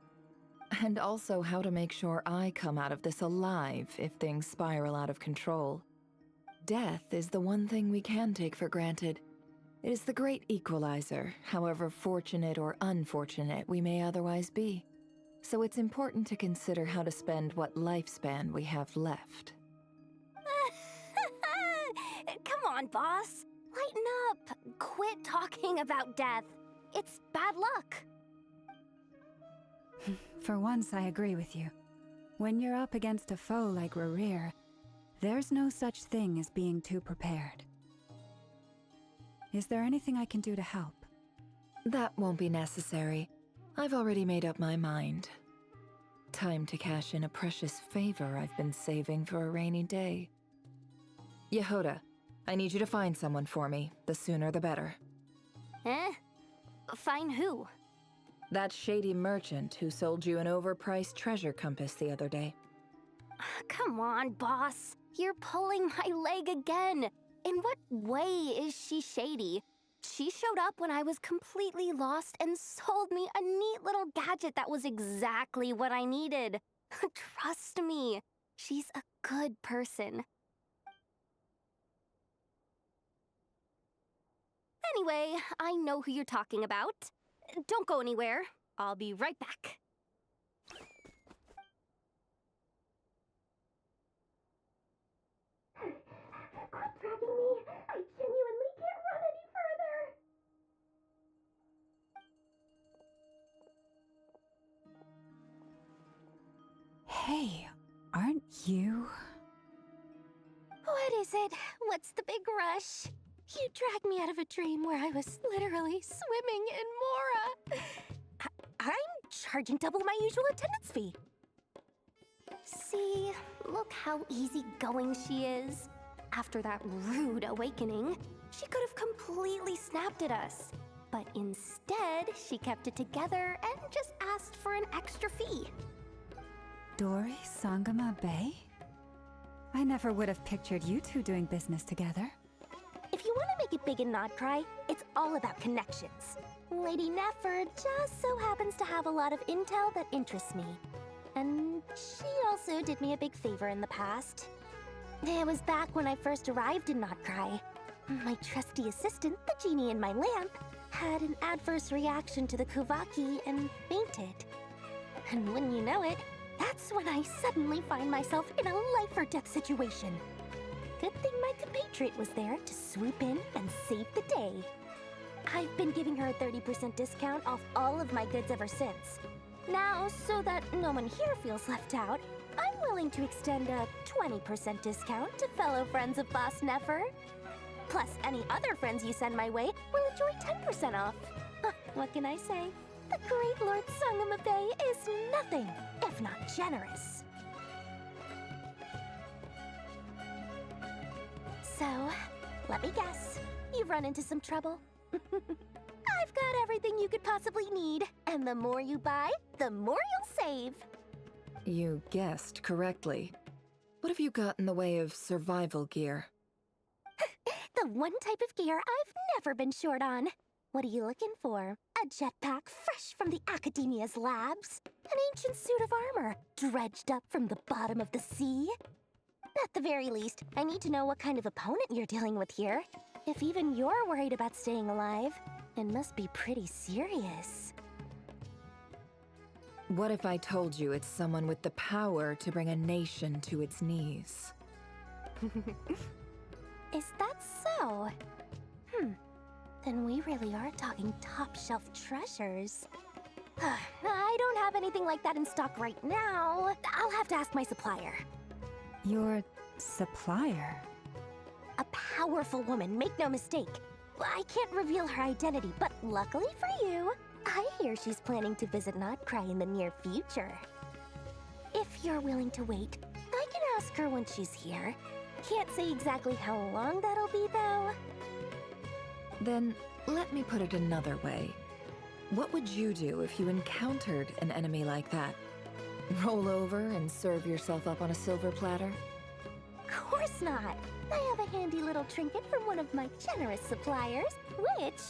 And also how to make sure I come out of this alive if things spiral out of control. Death is the one thing we can take for granted. It is the great equalizer, however fortunate or unfortunate we may otherwise be. So it's important to consider how to spend what lifespan we have left. Come on, boss. Lighten up. Quit talking about death. It's bad luck. For once, I agree with you. When you're up against a foe like Rerir, there's no such thing as being too prepared. Is there anything I can do to help? That won't be necessary. I've already made up my mind. Time to cash in a precious favor I've been saving for a rainy day. Yehoda, I need you to find someone for me. The sooner the better. Eh? Find who? That shady merchant who sold you an overpriced treasure compass the other day. Come on, boss. You're pulling my leg again. In what way is she shady? She showed up when I was completely lost and sold me a neat little gadget that was exactly what I needed. Trust me, she's a good person. Anyway, I know who you're talking about. Don't go anywhere. I'll be right back. Quit dragging me. I genuinely can't run any further. Hey, aren't you? What is it? What's the big rush? You dragged me out of a dream where I was literally swimming in Mora. I'm charging double my usual attendance fee. See, look how easygoing she is. After that rude awakening, she could have completely snapped at us. But instead, she kept it together and just asked for an extra fee. Dori Sangama Bay? I never would have pictured you two doing business together. If you want to make it big in Nodcry, it's all about connections. Lady Nefer just so happens to have a lot of intel that interests me. And she also did me a big favor in the past. It was back when I first arrived in Nodcry. My trusty assistant, the genie in my lamp, had an adverse reaction to the Kuvaki and fainted. And wouldn't you know it, that's when I suddenly find myself in a life-or-death situation. Good thing my compatriot was there to swoop in and save the day. I've been giving her a 30% discount off all of my goods ever since. Now, so that no one here feels left out, I'm willing to extend a 20% discount to fellow friends of Boss Nefer. Plus, any other friends you send my way will enjoy 10% off. What can I say? The great Lord Sangama Bay is nothing if not generous. So, let me guess. You've run into some trouble? I've got everything you could possibly need. And the more you buy, the more you'll save. You guessed correctly. What have you got in the way of survival gear? The one type of gear I've never been short on. What are you looking for? A jetpack fresh from the Academia's labs? An ancient suit of armor dredged up from the bottom of the sea? At the very least, I need to know what kind of opponent you're dealing with here. If even you're worried about staying alive, it must be pretty serious. What if I told you it's someone with the power to bring a nation to its knees? Is that so? Then we really are talking top-shelf treasures. I don't have anything like that in stock right now. I'll have to ask my supplier. Your supplier? A powerful woman, make no mistake. I can't reveal her identity, but luckily for you, I hear she's planning to visit Nodcry in the near future. If you're willing to wait, I can ask her when she's here. Can't say exactly how long that'll be, though. Then, let me put it another way. What would you do if you encountered an enemy like that? Roll over and serve yourself up on a silver platter? Of course not. I have a handy little trinket from one of my generous suppliers, which...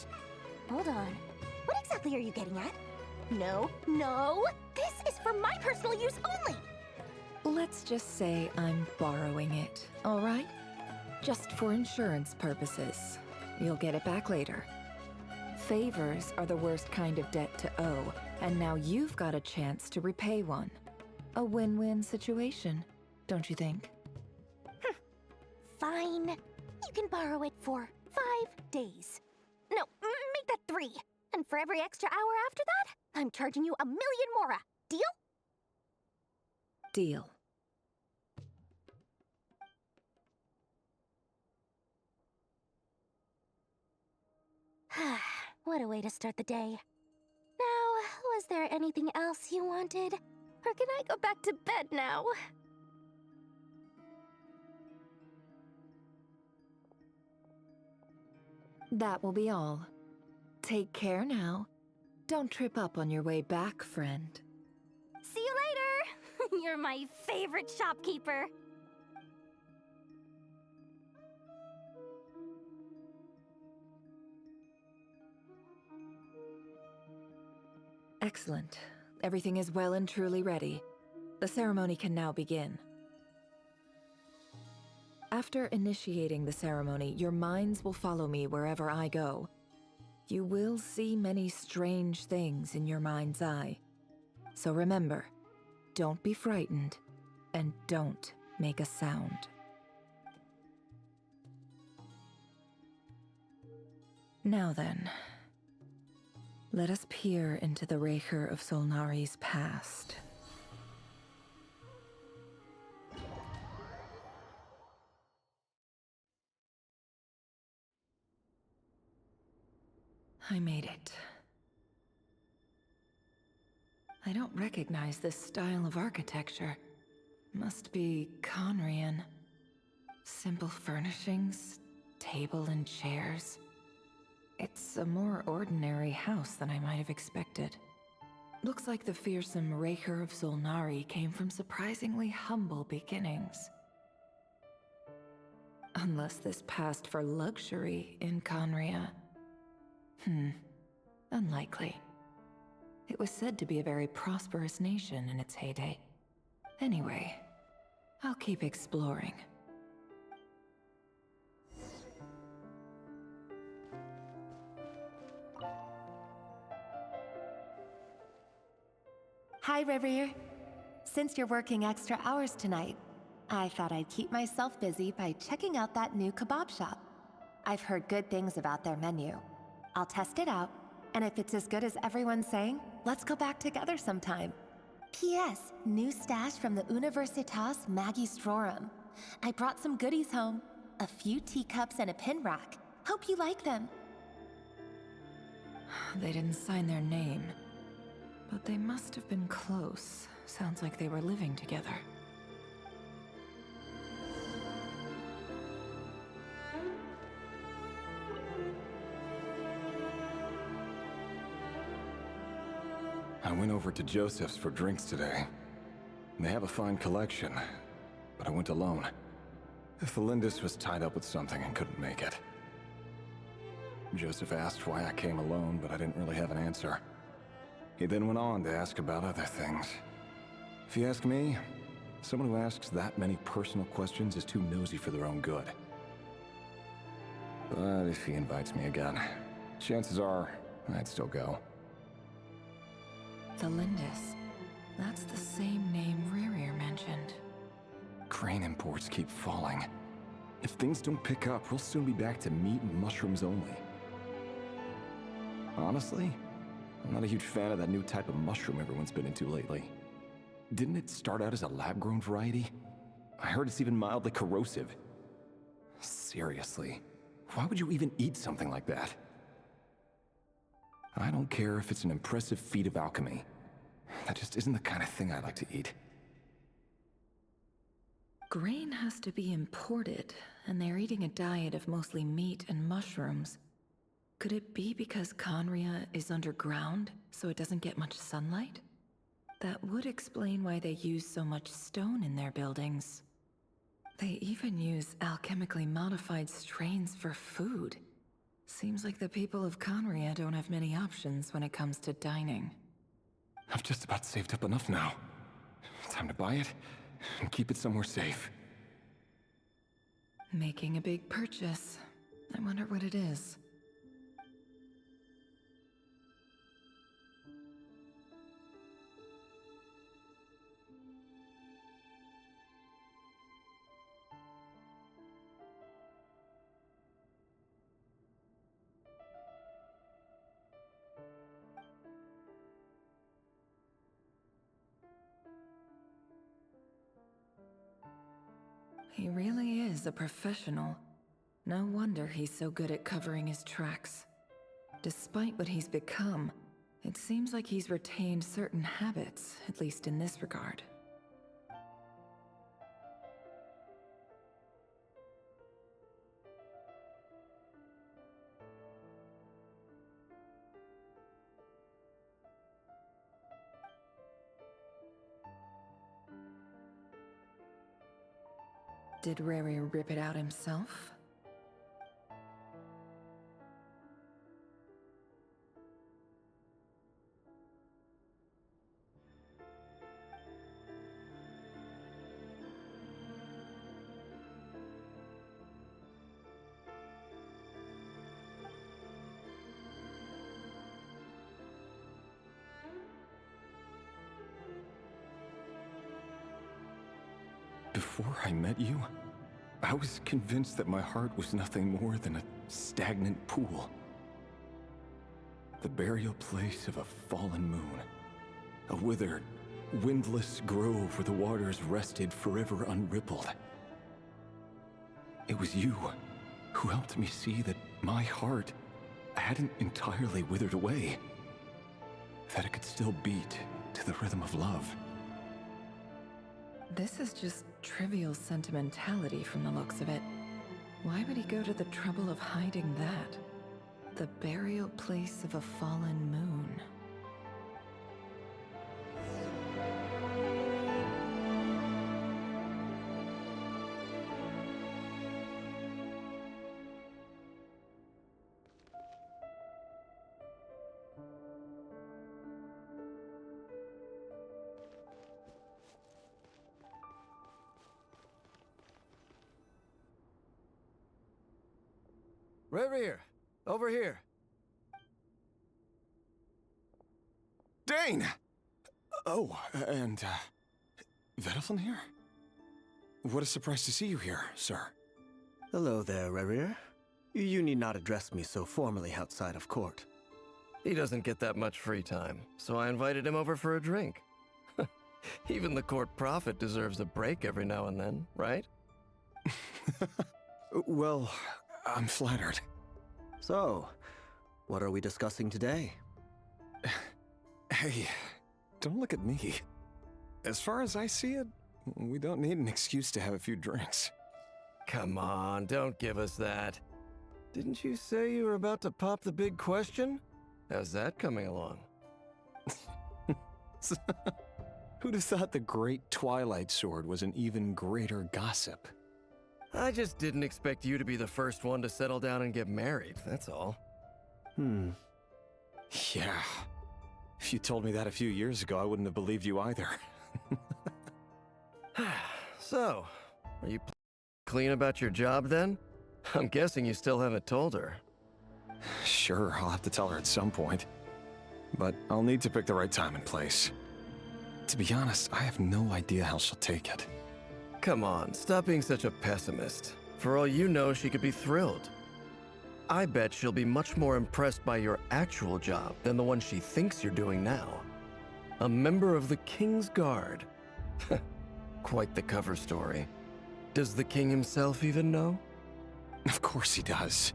Hold on. What exactly are you getting at? No, no! This is for my personal use only! Let's just say I'm borrowing it, all right? Just for insurance purposes. You'll get it back later. Favors are the worst kind of debt to owe, and now you've got a chance to repay one. A win-win situation, don't you think? Fine. You can borrow it for 5 days. No, make that 3. And for every extra hour after that, I'm charging you 1 million mora. Deal? Deal. What a way to start the day. Now, was there anything else you wanted? Or can I go back to bed now? That will be all. Take care now. Don't trip up on your way back, friend. See you later! You're my favorite shopkeeper. Excellent. Everything is well and truly ready. The ceremony can now begin. After initiating the ceremony, your minds will follow me wherever I go. You will see many strange things in your mind's eye. So remember, don't be frightened, and don't make a sound. Now then, let us peer into the Raker of Solnari's past. I made it. I don't recognize this style of architecture. Must be Conrian. Simple furnishings, table and chairs. It's a more ordinary house than I might have expected. Looks like the fearsome Raker of Solnari came from surprisingly humble beginnings. Unless this passed for luxury in Conria. Unlikely. It was said to be a very prosperous nation in its heyday. Anyway, I'll keep exploring. Hi, Rivier. Since you're working extra hours tonight, I thought I'd keep myself busy by checking out that new kebab shop. I've heard good things about their menu. I'll test it out, and if it's as good as everyone's saying, let's go back together sometime. P.S. New stash from the Universitas Magistrorum. I brought some goodies home. A few teacups and a pin rack. Hope you like them. They didn't sign their name, but they must have been close. Sounds like they were living together. I went over to Joseph's for drinks today. They have a fine collection, but I went alone. Felindis was tied up with something and couldn't make it. Joseph asked why I came alone, but I didn't really have an answer. He then went on to ask about other things. If you ask me, someone who asks that many personal questions is too nosy for their own good. But if he invites me again, chances are I'd still go. Felindis. That's the same name Rerir mentioned. Crane imports keep falling. If things don't pick up, we'll soon be back to meat and mushrooms only. Honestly, I'm not a huge fan of that new type of mushroom everyone's been into lately. Didn't it start out as a lab-grown variety? I heard it's even mildly corrosive. Seriously, why would you even eat something like that? I don't care if it's an impressive feat of alchemy. That just isn't the kind of thing I like to eat. Grain has to be imported, and they're eating a diet of mostly meat and mushrooms. Could it be because Conria is underground, so it doesn't get much sunlight? That would explain why they use so much stone in their buildings. They even use alchemically modified strains for food. Seems like the people of Conria don't have many options when it comes to dining. I've just about saved up enough now. Time to buy it and keep it somewhere safe. Making a big purchase. I wonder what it is. He really is a professional. No wonder he's so good at covering his tracks. Despite what he's become, it seems like he's retained certain habits, at least in this regard. Did Rary rip it out himself? Before I met you, I was convinced that my heart was nothing more than a stagnant pool. The burial place of a fallen moon. A withered, windless grove where the waters rested forever unrippled. It was you who helped me see that my heart hadn't entirely withered away. That it could still beat to the rhythm of love. This is just trivial sentimentality from the looks of it. Why would he go to the trouble of hiding that? The burial place of a fallen moon. Reverie, over here. Dane! Oh, and, Vedelfin here? What a surprise to see you here, sir. Hello there, Reverie. You need not address me so formally outside of court. He doesn't get that much free time, so I invited him over for a drink. Even the court prophet deserves a break every now and then, right? Well, I'm flattered. So, what are we discussing today? Hey, don't look at me. As far as I see it, we don't need an excuse to have a few drinks. Come on, don't give us that. Didn't you say you were about to pop the big question? How's that coming along? Who'd have thought the great Twilight Sword was an even greater gossip? I just didn't expect you to be the first one to settle down and get married, that's all. Yeah. If you told me that a few years ago, I wouldn't have believed you either. So, are you clean about your job then? I'm guessing you still haven't told her. Sure, I'll have to tell her at some point. But I'll need to pick the right time and place. To be honest, I have no idea how she'll take it. Come on, stop being such a pessimist. For all you know, she could be thrilled. I bet she'll be much more impressed by your actual job than the one she thinks you're doing now. A member of the King's Guard. Quite the cover story. Does the king himself even know? Of course he does.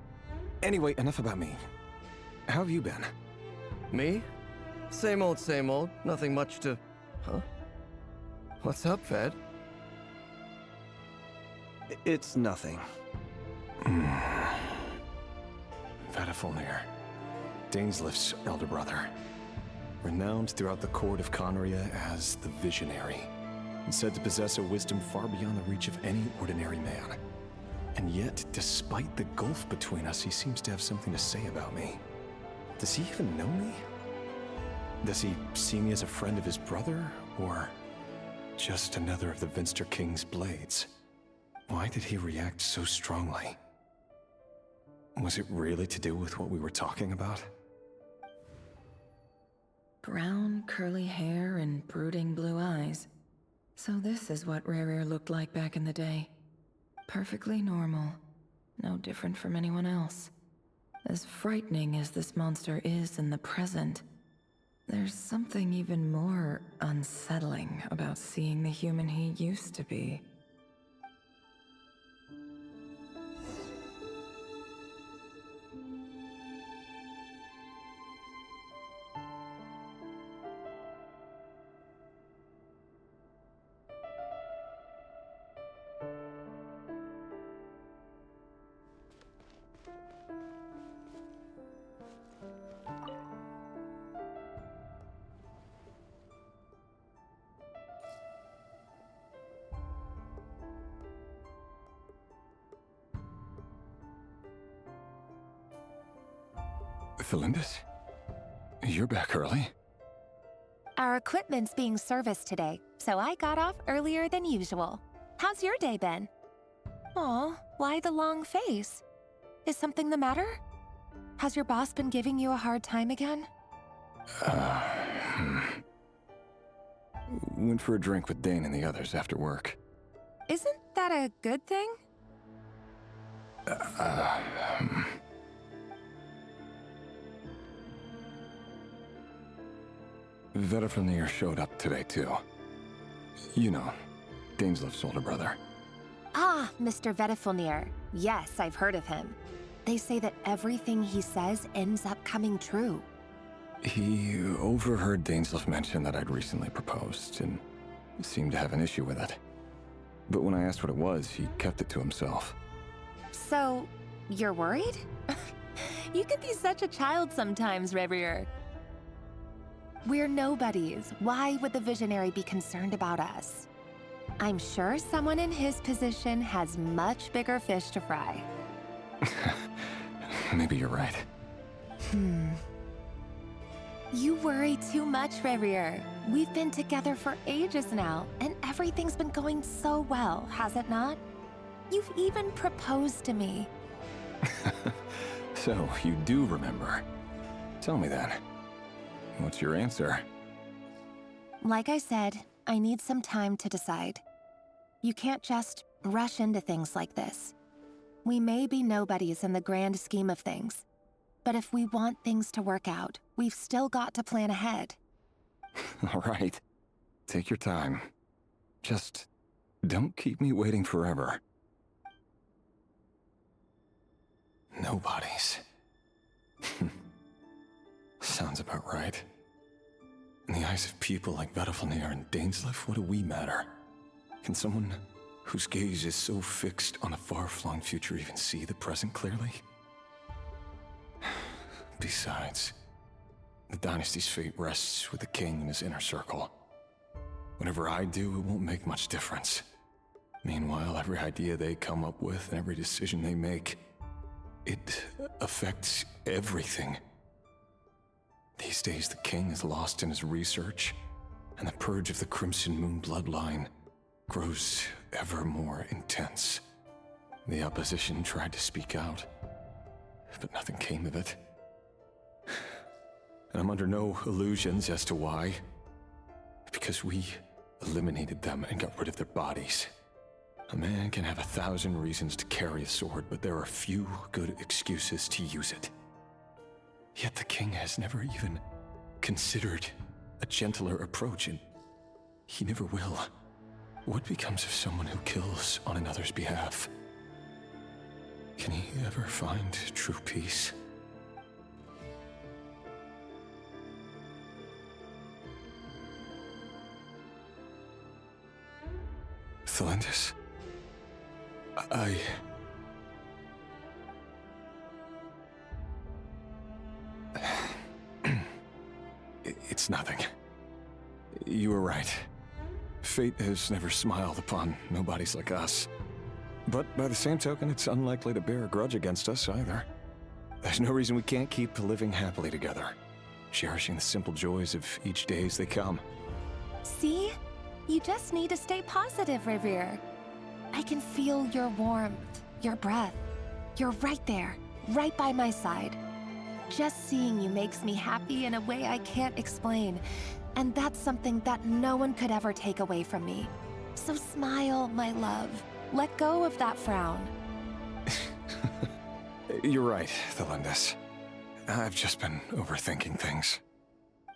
Anyway, enough about me. How have you been? Me? Same old, nothing much to... Huh? What's up, Fed? It's nothing. Vadifulnir, Dainsleif's elder brother. Renowned throughout the court of Conria as the Visionary, and said to possess a wisdom far beyond the reach of any ordinary man. And yet, despite the gulf between us, he seems to have something to say about me. Does he even know me? Does he see me as a friend of his brother, or just another of the Vinster King's blades? Why did he react so strongly? Was it really to do with what we were talking about? Brown, curly hair and brooding blue eyes. So this is what Rerir looked like back in the day. Perfectly normal. No different from anyone else. As frightening as this monster is in the present, there's something even more unsettling about seeing the human he used to be. Felindis? You're back early? Our equipment's being serviced today, so I got off earlier than usual. How's your day been? Aw, why the long face? Is something the matter? Has your boss been giving you a hard time again? Went for a drink with Dane and the others after work. Isn't that a good thing? Vedifulnir showed up today, too. You know, Dainsleif's older brother. Ah, Mr. Vedifulnir. Yes, I've heard of him. They say that everything he says ends up coming true. He overheard Dainsleif mention that I'd recently proposed, and seemed to have an issue with it. But when I asked what it was, he kept it to himself. So, you're worried? You can be such a child sometimes, Rerir. We're nobodies. Why would the Visionary be concerned about us? I'm sure someone in his position has much bigger fish to fry. Maybe you're right. You worry too much, Rerir. We've been together for ages now, and everything's been going so well, has it not? You've even proposed to me. So, you do remember. Tell me then. What's your answer? Like I said, I need some time to decide. You can't just rush into things like this. We may be nobodies in the grand scheme of things, but if we want things to work out, we've still got to plan ahead. All right. Take your time. Just don't keep me waiting forever. Nobodies. Sounds about right. In the eyes of people like Vedifulnir and Dainsleif, what do we matter? Can someone whose gaze is so fixed on a far-flung future even see the present clearly? Besides, the dynasty's fate rests with the king and his inner circle. Whatever I do, it won't make much difference. Meanwhile, every idea they come up with and every decision they make, it affects everything. These days, the king is lost in his research, and the purge of the Crimson Moon bloodline grows ever more intense. The opposition tried to speak out, but nothing came of it. And I'm under no illusions as to why. Because we eliminated them and got rid of their bodies. A man can have 1,000 reasons to carry a sword, but there are few good excuses to use it. Yet the king has never even considered a gentler approach, and he never will. What becomes of someone who kills on another's behalf? Can he ever find true peace? Felindis, It's nothing. You were right. Fate has never smiled upon nobodies like us. But by the same token, it's unlikely to bear a grudge against us either. There's no reason we can't keep living happily together, cherishing the simple joys of each day as they come. See? You just need to stay positive, Revere. I can feel your warmth, your breath. You're right there, right by my side. Just seeing you makes me happy in a way I can't explain. And that's something that no one could ever take away from me. So smile, my love. Let go of that frown. You're right, Thelindis. I've just been overthinking things.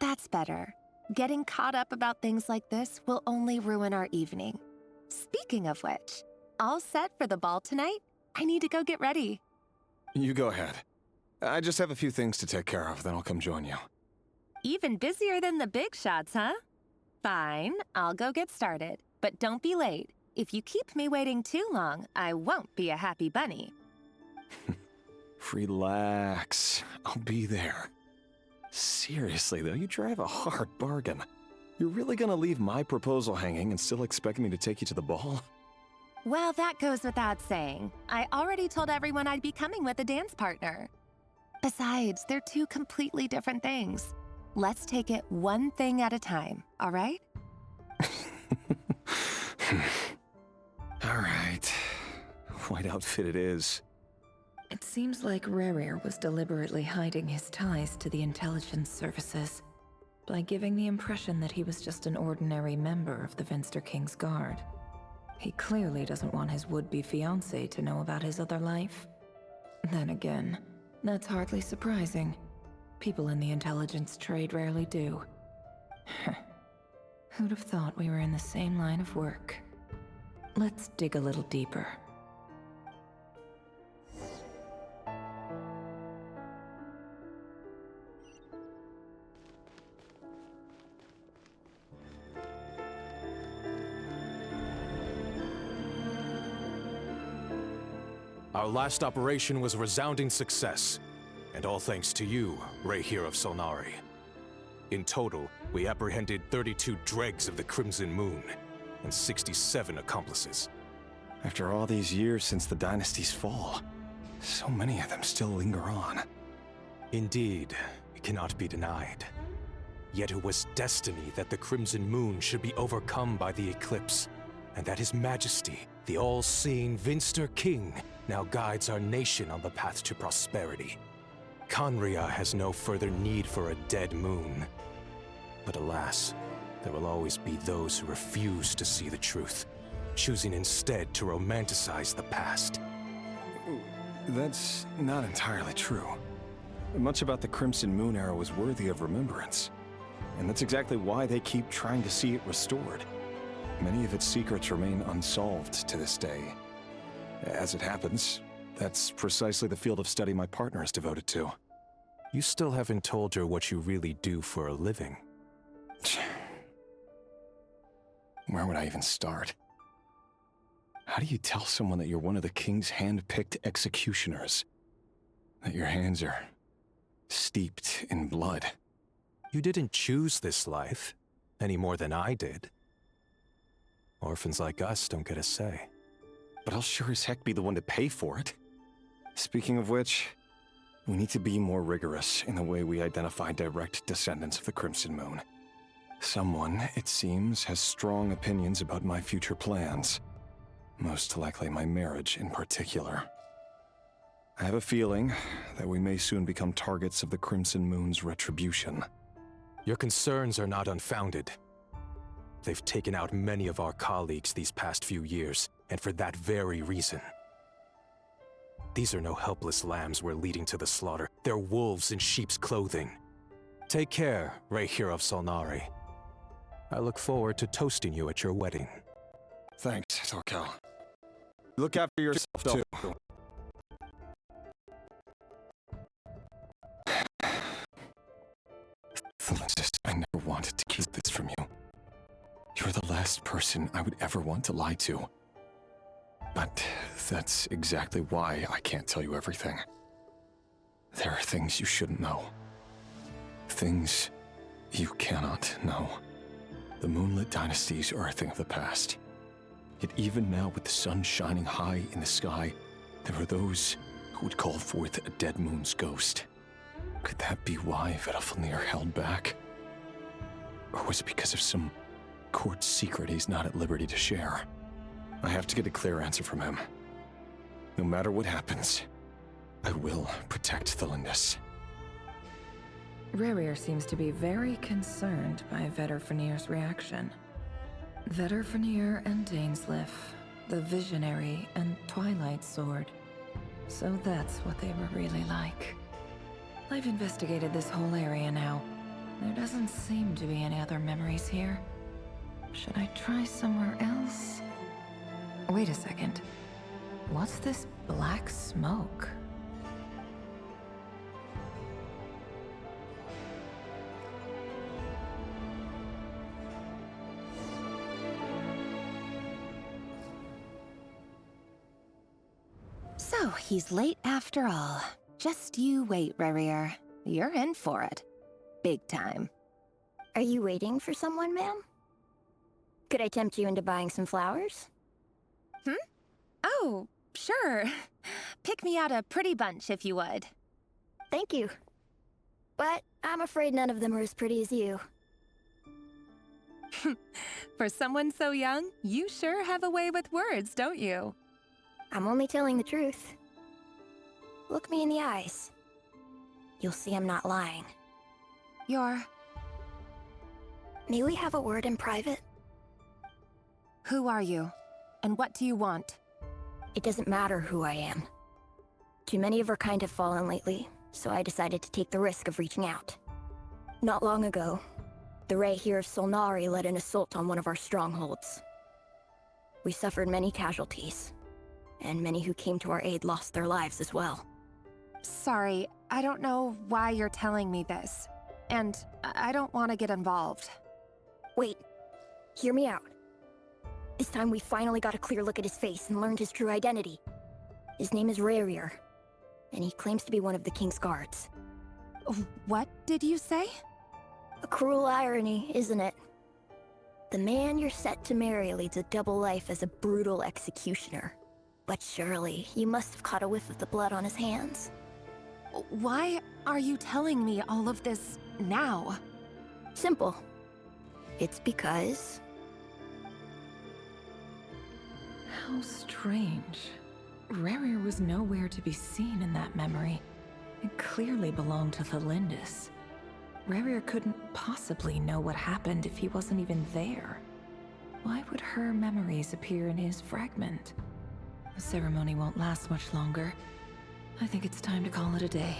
That's better. Getting caught up about things like this will only ruin our evening. Speaking of which, all set for the ball tonight? I need to go get ready. You go ahead. I just have a few things to take care of, then I'll come join you. Even busier than the big shots, huh? Fine, I'll go get started. But don't be late. If you keep me waiting too long, I won't be a happy bunny. Relax. I'll be there. Seriously, though, you drive a hard bargain. You're really gonna leave my proposal hanging and still expect me to take you to the ball? Well, that goes without saying. I already told everyone I'd be coming with a dance partner. Besides, they're two completely different things. Let's take it one thing at a time, all right? All right. White outfit it is. It seems like Rerir was deliberately hiding his ties to the intelligence services by giving the impression that he was just an ordinary member of the Vinster King's Guard. He clearly doesn't want his would-be fiancée to know about his other life. Then again, that's hardly surprising. People in the intelligence trade rarely do. Who'd have thought we were in the same line of work? Let's dig a little deeper. Our last operation was a resounding success, and all thanks to you, Rehir of Solnari. In total, we apprehended 32 dregs of the Crimson Moon, and 67 accomplices. After all these years since the dynasty's fall, so many of them still linger on. Indeed, it cannot be denied. Yet it was destiny that the Crimson Moon should be overcome by the eclipse, and that His Majesty, the all-seeing Vinster King, now guides our nation on the path to prosperity. Conria has no further need for a dead moon. But alas, there will always be those who refuse to see the truth, choosing instead to romanticize the past. That's not entirely true. Much about the Crimson Moon era was worthy of remembrance. And that's exactly why they keep trying to see it restored. Many of its secrets remain unsolved to this day. As it happens, that's precisely the field of study my partner is devoted to. You still haven't told her what you really do for a living. Where would I even start? How do you tell someone that you're one of the king's hand-picked executioners? That your hands are steeped in blood? You didn't choose this life, any more than I did. Orphans like us don't get a say. But I'll sure as heck be the one to pay for it. Speaking of which, we need to be more rigorous in the way we identify direct descendants of the Crimson Moon. Someone, it seems, has strong opinions about my future plans. Most likely my marriage in particular. I have a feeling that we may soon become targets of the Crimson Moon's retribution. Your concerns are not unfounded. They've taken out many of our colleagues these past few years, and for that very reason. These are no helpless lambs we're leading to the slaughter. They're wolves in sheep's clothing. Take care, Rehir of Solnari. I look forward to toasting you at your wedding. Thanks, Torkel. Look after yourself, too. Thelindis, I never wanted to keep this from you. You're the last person I would ever want to lie to. But that's exactly why I can't tell you everything. There are things you shouldn't know. Things you cannot know. The moonlit dynasties are a thing of the past. Yet even now, with the sun shining high in the sky, there are those who would call forth a dead moon's ghost. Could that be why Vedalfnir held back? Or was it because of some court secret he's not at liberty to share? I have to get a clear answer from him. No matter what happens, I will protect the Lindis. Rerir seems to be very concerned by Vedalfnir's reaction. Vedalfnir and Dainsleif, the Visionary and Twilight Sword. So that's what they were really like. I've investigated this whole area now. There doesn't seem to be any other memories here. Should I try somewhere else? Wait a second. What's this black smoke? So, he's late after all. Just you wait, Rerir. You're in for it. Big time. Are you waiting for someone, ma'am? Could I tempt you into buying some flowers? Oh, sure. Pick me out a pretty bunch if you would. Thank you. But I'm afraid none of them are as pretty as you. For someone so young, you sure have a way with words, don't you? I'm only telling the truth. Look me in the eyes. You'll see I'm not lying. May we have a word in private? Who are you? And what do you want? It doesn't matter who I am. Too many of our kind have fallen lately, so I decided to take the risk of reaching out. Not long ago, the Raihir of Solnari led an assault on one of our strongholds. We suffered many casualties, and many who came to our aid lost their lives as well. Sorry, I don't know why you're telling me this. And I don't want to get involved. Wait, hear me out. This time we finally got a clear look at his face and learned his true identity. His name is Rerir, and he claims to be one of the King's guards. What did you say? A cruel irony, isn't it? The man you're set to marry leads a double life as a brutal executioner. But surely, you must have caught a whiff of the blood on his hands. Why are you telling me all of this now? Simple. It's because... How strange. Rerir was nowhere to be seen in that memory. It clearly belonged to the Lindis. Rerir couldn't possibly know what happened if he wasn't even there. Why would her memories appear in his fragment? The ceremony won't last much longer. I think it's time to call it a day.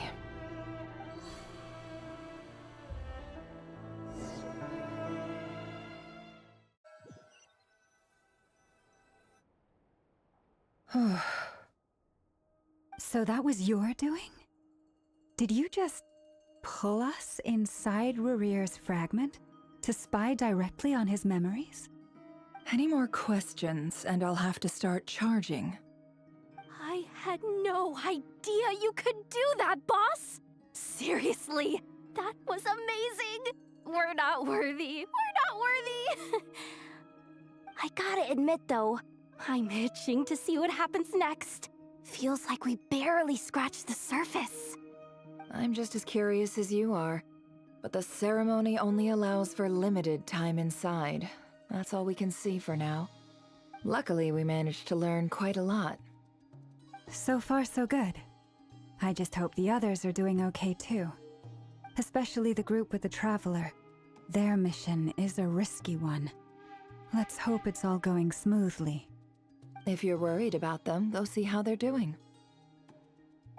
So that was your doing? Did you just pull us inside Rerir's fragment to spy directly on his memories? Any more questions, and I'll have to start charging. I had no idea you could do that, boss! Seriously, that was amazing! We're not worthy. We're not worthy! I gotta admit, though, I'm itching to see what happens next. Feels like we barely scratched the surface. I'm just as curious as you are, but the ceremony only allows for limited time inside. That's all we can see for now. Luckily, we managed to learn quite a lot. So far, so good. I just hope the others are doing okay too. Especially the group with the Traveler. Their mission is a risky one. Let's hope it's all going smoothly. If you're worried about them, go see how they're doing.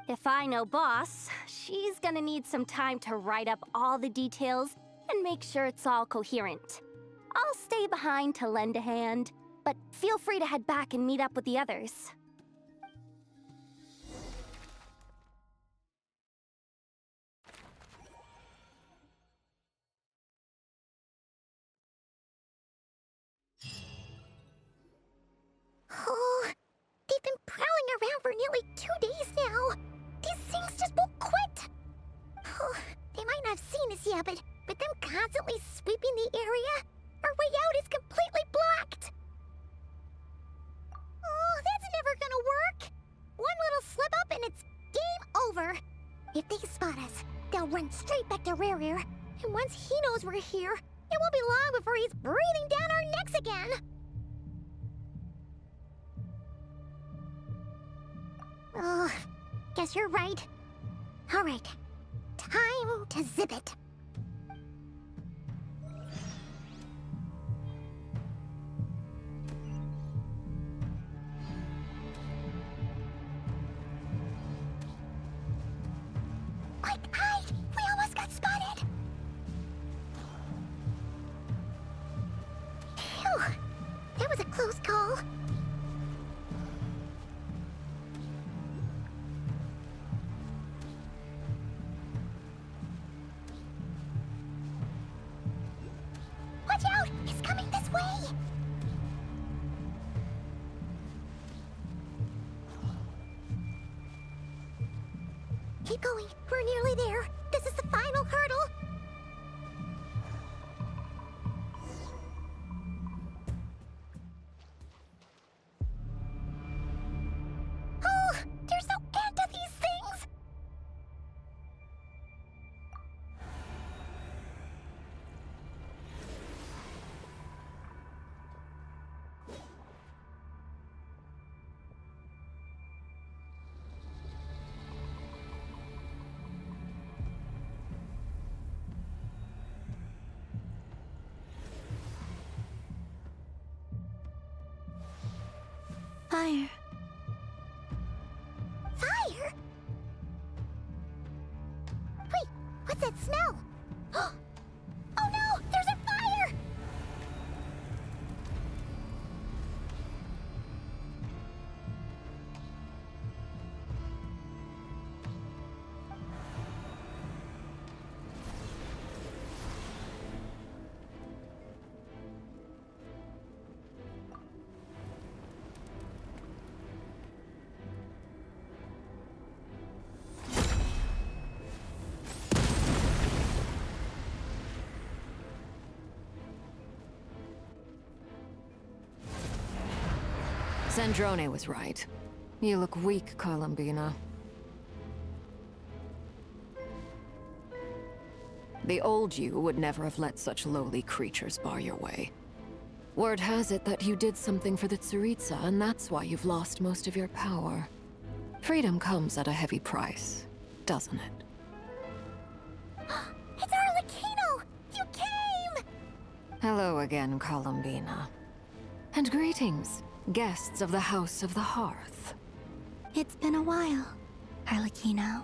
If I know Boss, she's gonna need some time to write up all the details and make sure it's all coherent. I'll stay behind to lend a hand, but feel free to head back and meet up with the others. Oh, the Yeah, but them constantly sweeping the area, our way out is completely blocked. Oh, that's never gonna work. One little slip up and it's game over. If they spot us, they'll run straight back to Rerir. And once he knows we're here, it won't be long before he's breathing down our necks again. Oh, guess you're right. All right, time to zip it. Quick, hide! We almost got spotted! Phew, that was a close call. Watch out! He's coming this way! Keep going. We're nearly there. This is the final hurdle. Oh, there's no end to these things. Fire. Fire? Wait, what's that smell? Oh no, there's a fire! Sandrone was right. You look weak, Columbina. The old you would never have let such lowly creatures bar your way. Word has it that you did something for the Tsaritsa, and that's why you've lost most of your power. Freedom comes at a heavy price, doesn't it? It's Arlecchino! You came! Hello again, Columbina. And greetings, guests of the House of the Hearth. It's been a while, Arlecchino.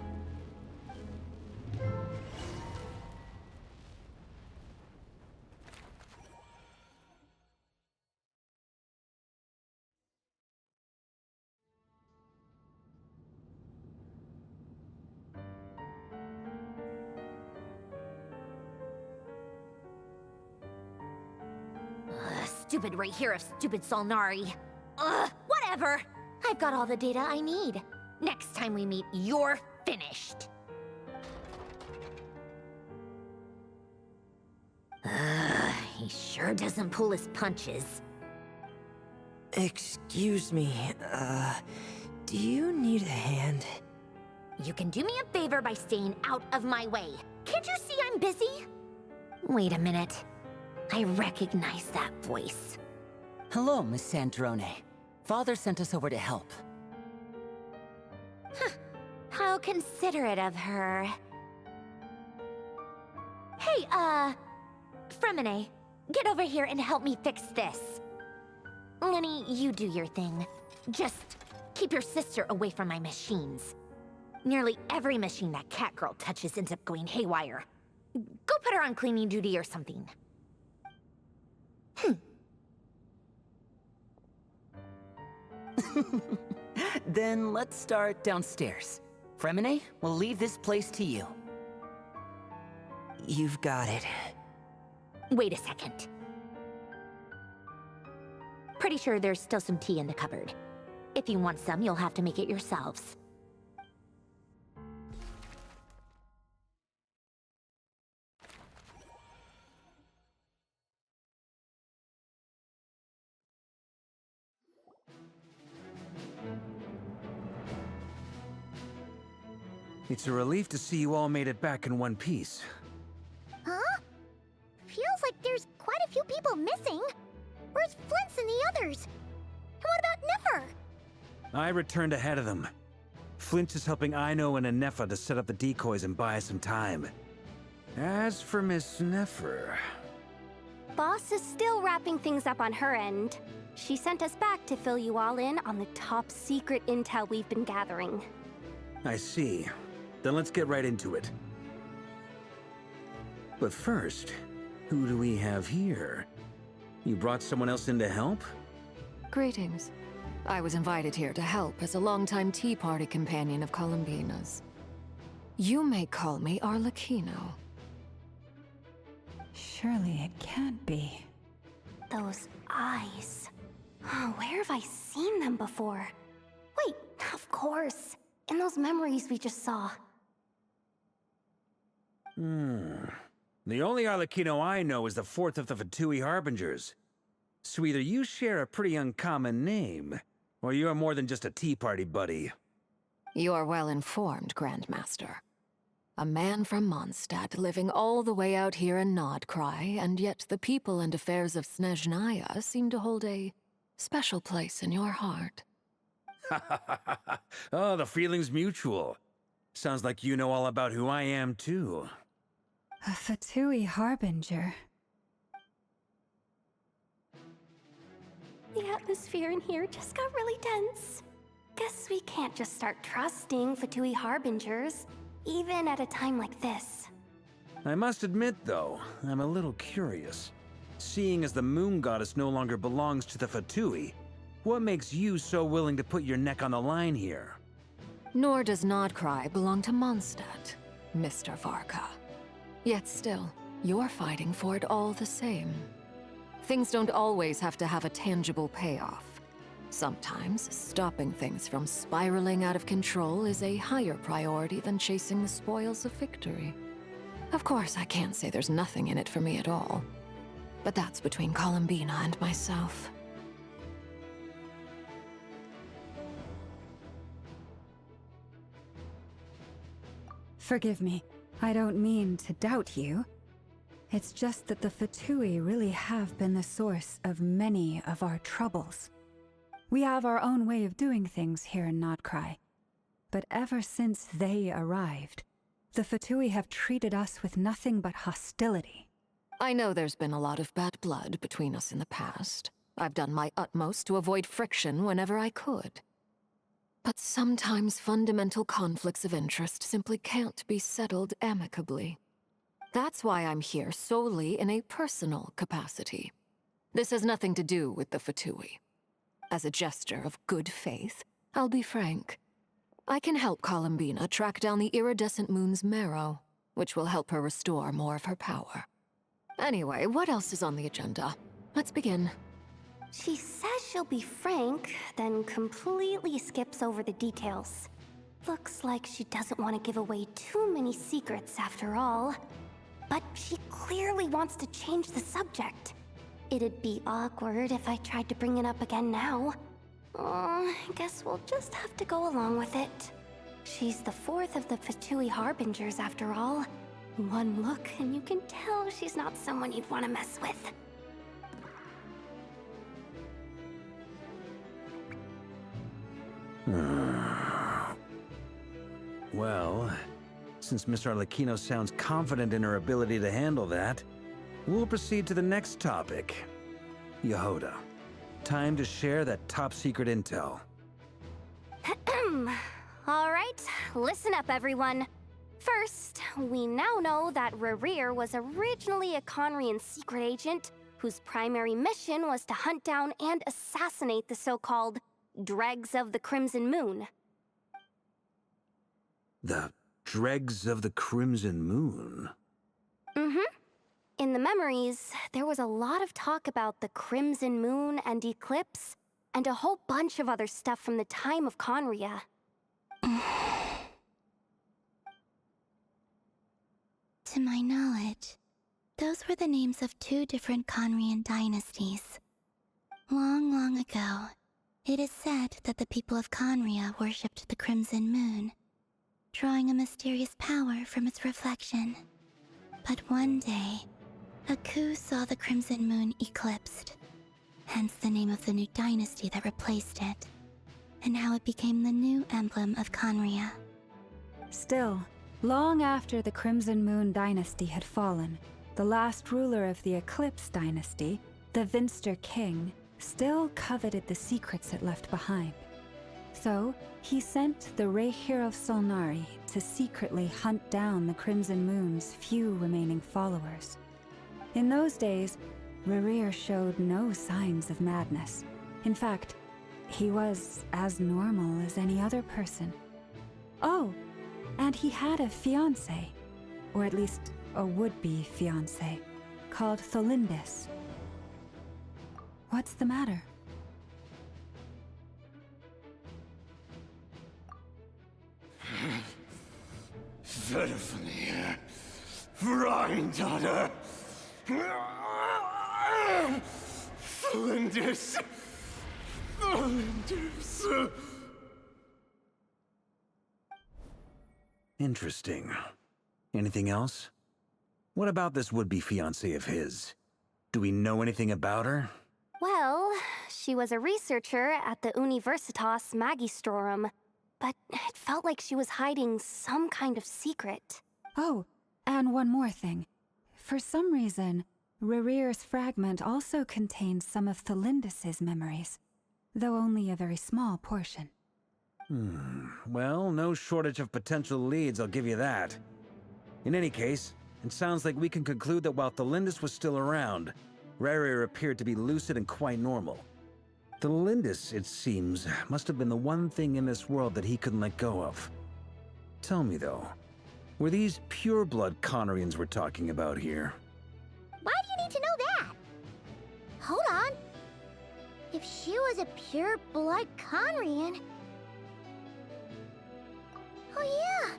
Stupid right here of stupid Solnari. Whatever. I've got all the data I need. Next time we meet, you're finished. He sure doesn't pull his punches. Excuse me, do you need a hand? You can do me a favor by staying out of my way. Can't you see I'm busy? Wait a minute. I recognize that voice. Hello, Miss Sandrone. Father sent us over to help. How considerate of her. Hey, Fremine, get over here and help me fix this. Lenny, you do your thing. Just keep your sister away from my machines. Nearly every machine that Catgirl touches ends up going haywire. Go put her on cleaning duty or something. Then let's start downstairs. Fremine, we'll leave this place to you. You've got it. Wait a second. Pretty sure there's still some tea in the cupboard. If you want some, you'll have to make it yourselves. It's a relief to see you all made it back in one piece. Huh? Feels like there's quite a few people missing. Where's Flint's and the others? And what about Nefer? I returned ahead of them. Flint is helping Aino and Anefa to set up the decoys and buy us some time. As for Miss Nefer... Boss is still wrapping things up on her end. She sent us back to fill you all in on the top secret intel we've been gathering. I see. Then let's get right into it. But first, who do we have here? You brought someone else in to help? Greetings. I was invited here to help as a longtime Tea Party companion of Columbina's. You may call me Arlecchino. Surely it can't be. Those eyes. Oh, where have I seen them before? Wait, of course. In those memories we just saw. The only Arlecchino I know is the fourth of the Fatui Harbingers. So either you share a pretty uncommon name, or you're more than just a Tea Party buddy. You are well informed, Grandmaster. A man from Mondstadt living all the way out here in Nodcry, and yet the people and affairs of Snezhnaya seem to hold a special place in your heart. Oh, the feeling's mutual. Sounds like you know all about who I am, too. A Fatui Harbinger. The atmosphere in here just got really tense. Guess we can't just start trusting Fatui Harbingers, even at a time like this. I must admit, though, I'm a little curious. Seeing as the Moon Goddess no longer belongs to the Fatui, what makes you so willing to put your neck on the line here? Nor does Nodcry belong to Mondstadt, Mr. Varka. Yet still, you're fighting for it all the same. Things don't always have to have a tangible payoff. Sometimes, stopping things from spiraling out of control is a higher priority than chasing the spoils of victory. Of course, I can't say there's nothing in it for me at all. But that's between Columbina and myself. Forgive me. I don't mean to doubt you. It's just that the Fatui really have been the source of many of our troubles. We have our own way of doing things here in Nodcry. But ever since they arrived, the Fatui have treated us with nothing but hostility. I know there's been a lot of bad blood between us in the past. I've done my utmost to avoid friction whenever I could. But sometimes fundamental conflicts of interest simply can't be settled amicably. That's why I'm here solely in a personal capacity. This has nothing to do with the Fatui. As a gesture of good faith, I'll be frank. I can help Columbina track down the iridescent moon's marrow, which will help her restore more of her power. Anyway, what else is on the agenda? Let's begin. She says she'll be frank, then completely skips over the details. Looks like she doesn't want to give away too many secrets after all. But she clearly wants to change the subject. It'd be awkward if I tried to bring it up again now. I guess we'll just have to go along with it. She's the fourth of the Fatui Harbingers after all. One look and you can tell she's not someone you'd want to mess with. Well, since Miss Arlecchino sounds confident in her ability to handle that, we'll proceed to the next topic. Yehoda, time to share that top-secret intel. Alright, listen up everyone. First, we now know that Rerir was originally a Conrian secret agent whose primary mission was to hunt down and assassinate the so-called Dregs of the Crimson Moon. The Dregs of the Crimson Moon? In the memories, there was a lot of talk about the Crimson Moon and Eclipse, and a whole bunch of other stuff from the time of Conria. To my knowledge, those were the names of two different Conrian dynasties. Long, long ago, it is said that the people of Conria worshipped the Crimson Moon. drawing a mysterious power from its reflection. But one day, a coup saw the Crimson Moon eclipsed, hence the name of the new dynasty that replaced it, and how it became the new emblem of Conria. Still, long after the Crimson Moon dynasty had fallen, the last ruler of the Eclipse dynasty, the Vinster King, still coveted the secrets it left behind. So, he sent the Rehir of Solnari to secretly hunt down the Crimson Moon's few remaining followers. In those days, Rerir showed no signs of madness. In fact, he was as normal as any other person. Oh, and he had a fiancé, or at least a would-be fiancé, called Tholindis. What's the matter? Verfnir, Freindaughter, Flinders, Flinders. Interesting. Anything else? What about this would-be fiancé of his? Do we know anything about her? Well, she was a researcher at the Universitas Magistrorum, but it felt like she was hiding some kind of secret. Oh, and one more thing. For some reason, Rerir's fragment also contains some of Tholindis' memories, though only a very small portion. Well, no shortage of potential leads, I'll give you that. In any case, it sounds like we can conclude that while Tholindis was still around, Rerir appeared to be lucid and quite normal. Tholindis, it seems, must have been the one thing in this world that he couldn't let go of. Tell me though, were these pure-blood Conrians we're talking about here? Why do you need to know that? Hold on. If she was a pure-blood Conrian... Oh yeah!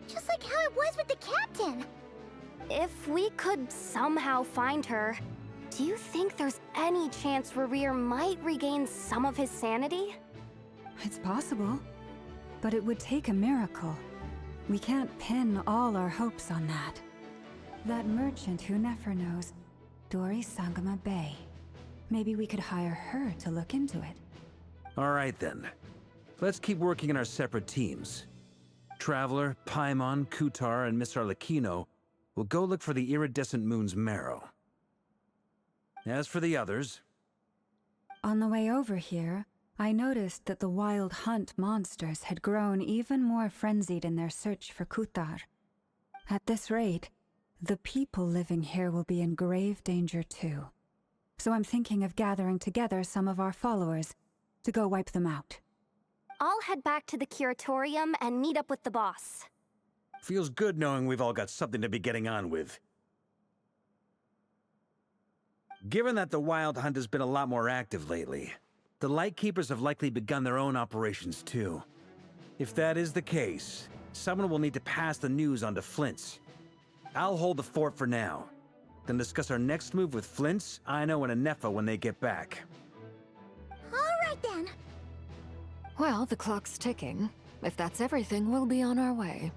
Just like how it was with the captain! If we could somehow find her, do you think there's any chance Rerir might regain some of his sanity? It's possible, but it would take a miracle. We can't pin all our hopes on that. That merchant who Nefer knows, Dori Sangama Bay. Maybe we could hire her to look into it. All right then. Let's keep working in our separate teams. Traveler, Paimon, Kutar, and Miss Arlecchino will go look for the iridescent moon's marrow. As for the others... On the way over here, I noticed that the Wild Hunt monsters had grown even more frenzied in their search for Kutar. At this rate, the people living here will be in grave danger too. So I'm thinking of gathering together some of our followers to go wipe them out. I'll head back to the curatorium and meet up with the boss. Feels good knowing we've all got something to be getting on with. Given that the Wild Hunt has been a lot more active lately, the Lightkeepers have likely begun their own operations too. If that is the case, someone will need to pass the news on to Flint's. I'll hold the fort for now, then discuss our next move with Flint's, Aino, and Anefa when they get back. All right then. Well, the clock's ticking. If that's everything, we'll be on our way.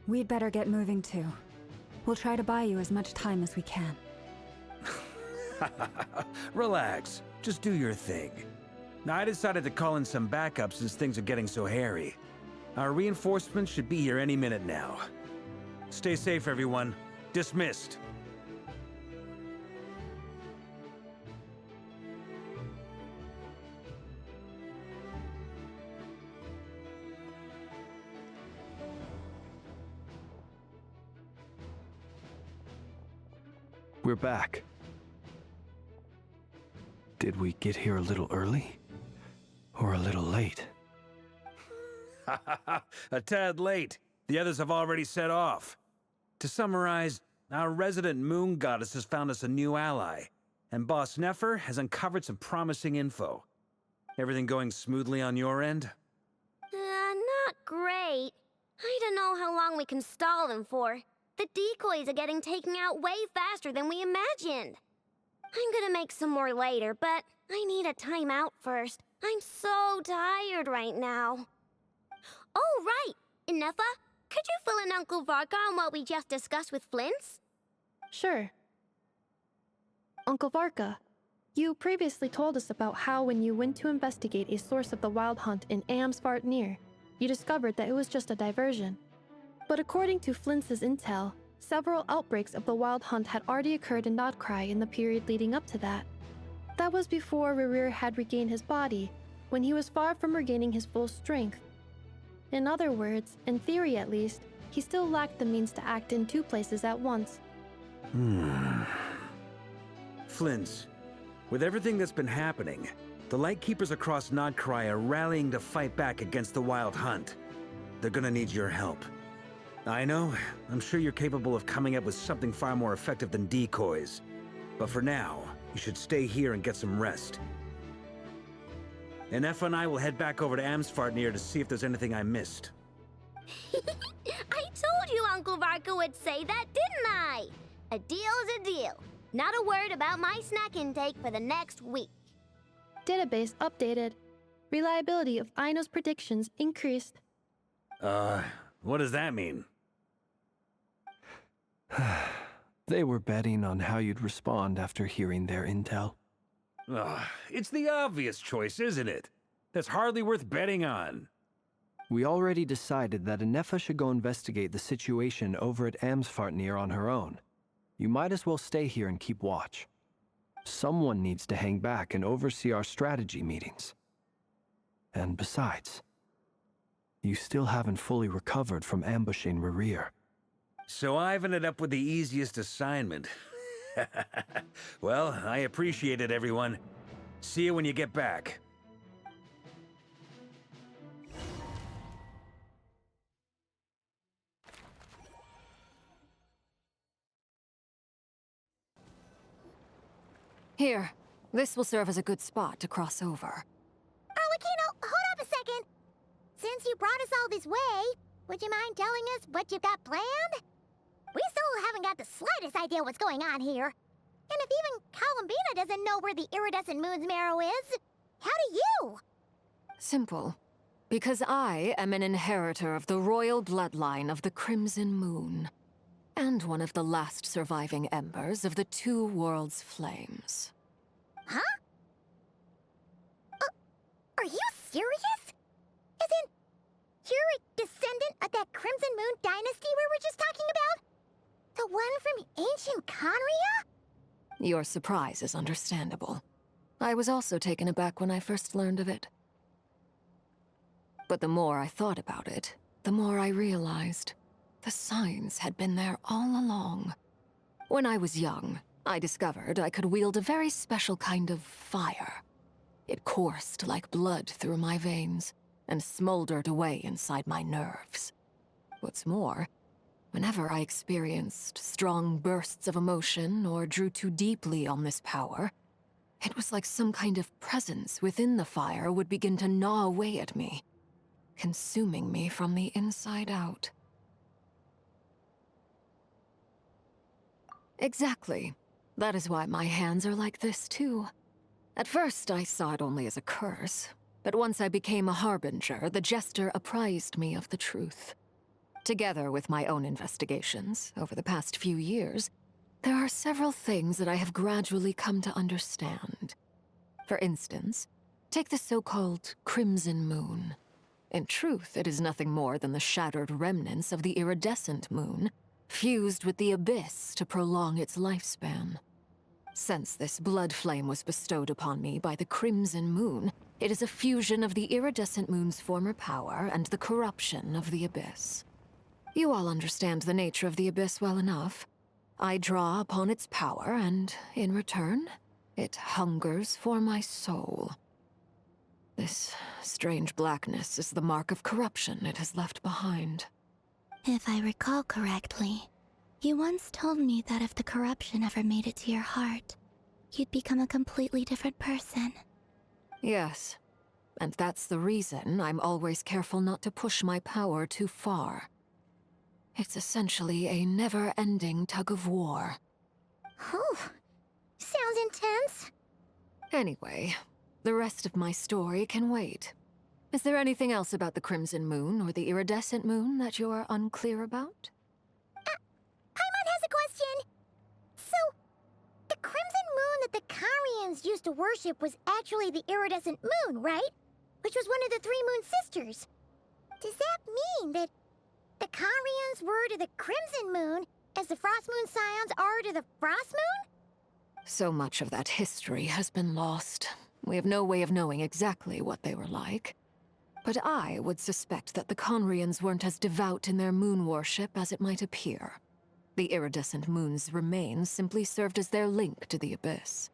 We'd better get moving too. We'll try to buy you as much time as we can. Relax. Just do your thing. Now, I decided to call in some backup since things are getting so hairy. Our reinforcements should be here any minute now. Stay safe, everyone. Dismissed. We're back. Did we get here a little early? Or a little late? A tad late. The others have already set off. To summarize, our resident moon goddess has found us a new ally, and Boss Nefer has uncovered some promising info. Everything going smoothly on your end? Not great. I don't know how long we can stall them for. The decoys are getting taken out way faster than we imagined. I'm gonna make some more later, but I need a timeout first. I'm so tired right now. Oh, right! Ineffa, could you fill in Uncle Varka on what we just discussed with Flint's? Sure. Uncle Varka, you previously told us about how when you went to investigate a source of the Wild Hunt in Amsvartnir, you discovered that it was just a diversion. But according to Flint's intel, several outbreaks of the Wild Hunt had already occurred in Nodcry in the period leading up to that. That was before Rerir had regained his body, when he was far from regaining his full strength. In other words, in theory at least, he still lacked the means to act in two places at once. Flint, with everything that's been happening, the Lightkeepers across Nodcry are rallying to fight back against the Wild Hunt. They're gonna need your help. I know, I'm sure you're capable of coming up with something far more effective than decoys. But for now, you should stay here and get some rest. Ineffa and I will head back over to Amsvartnir to see if there's anything I missed. I told you Uncle Varka would say that, didn't I? A deal's a deal. Not a word about my snack intake for the next week. Database updated. Reliability of Aino's predictions increased. What does that mean? They were betting on how you'd respond after hearing their intel. It's the obvious choice, isn't it? That's hardly worth betting on. We already decided that Ineffa should go investigate the situation over at Amsvartnir on her own. You might as well stay here and keep watch. Someone needs to hang back and oversee our strategy meetings. And besides, you still haven't fully recovered from ambushing Rerir. So I've ended up with the easiest assignment. Well, I appreciate it, everyone. See you when you get back. Here, this will serve as a good spot to cross over. Arlecchino, hold up a second. Since you brought us all this way, would you mind telling us what you've got planned? We still haven't got the slightest idea what's going on here. And if even Columbina doesn't know where the iridescent moon's marrow is, how do you? Simple. Because I am an inheritor of the royal bloodline of the Crimson Moon, and one of the last surviving embers of the Two Worlds' flames. Huh? Are you serious? Isn't you're a descendant of that Crimson Moon dynasty we were just talking about? The one from ancient Conria? Your surprise is understandable. I was also taken aback when I first learned of it. But the more I thought about it, the more I realized the signs had been there all along. When I was young, I discovered I could wield a very special kind of fire. It coursed like blood through my veins and smoldered away inside my nerves. What's more, whenever I experienced strong bursts of emotion or drew too deeply on this power, it was like some kind of presence within the fire would begin to gnaw away at me, consuming me from the inside out. Exactly. That is why my hands are like this, too. At first, I saw it only as a curse, but once I became a harbinger, the jester apprised me of the truth. Together with my own investigations, over the past few years, there are several things that I have gradually come to understand. For instance, take the so-called Crimson Moon. In truth, it is nothing more than the shattered remnants of the iridescent moon, fused with the abyss to prolong its lifespan. Since this blood flame was bestowed upon me by the Crimson Moon, it is a fusion of the iridescent moon's former power and the corruption of the abyss. You all understand the nature of the abyss well enough. I draw upon its power, and in return, it hungers for my soul. This strange blackness is the mark of corruption it has left behind. If I recall correctly, you once told me that if the corruption ever made it to your heart, you'd become a completely different person. Yes, and that's the reason I'm always careful not to push my power too far. It's essentially a never-ending tug-of-war. Oh, sounds intense. Anyway, the rest of my story can wait. Is there anything else about the Crimson Moon or the Iridescent Moon that you are unclear about? Paimon has a question. So, the Crimson Moon that the Karians used to worship was actually the Iridescent Moon, right? Which was one of the three Moon Sisters. Does that mean that the Karians were to the Crimson Moon as the Frost Moon Scions are to the Frost Moon? So much of that history has been lost. We have no way of knowing exactly what they were like. But I would suspect that the Conrians weren't as devout in their moon worship as it might appear. The iridescent moon's remains simply served as their link to the Abyss.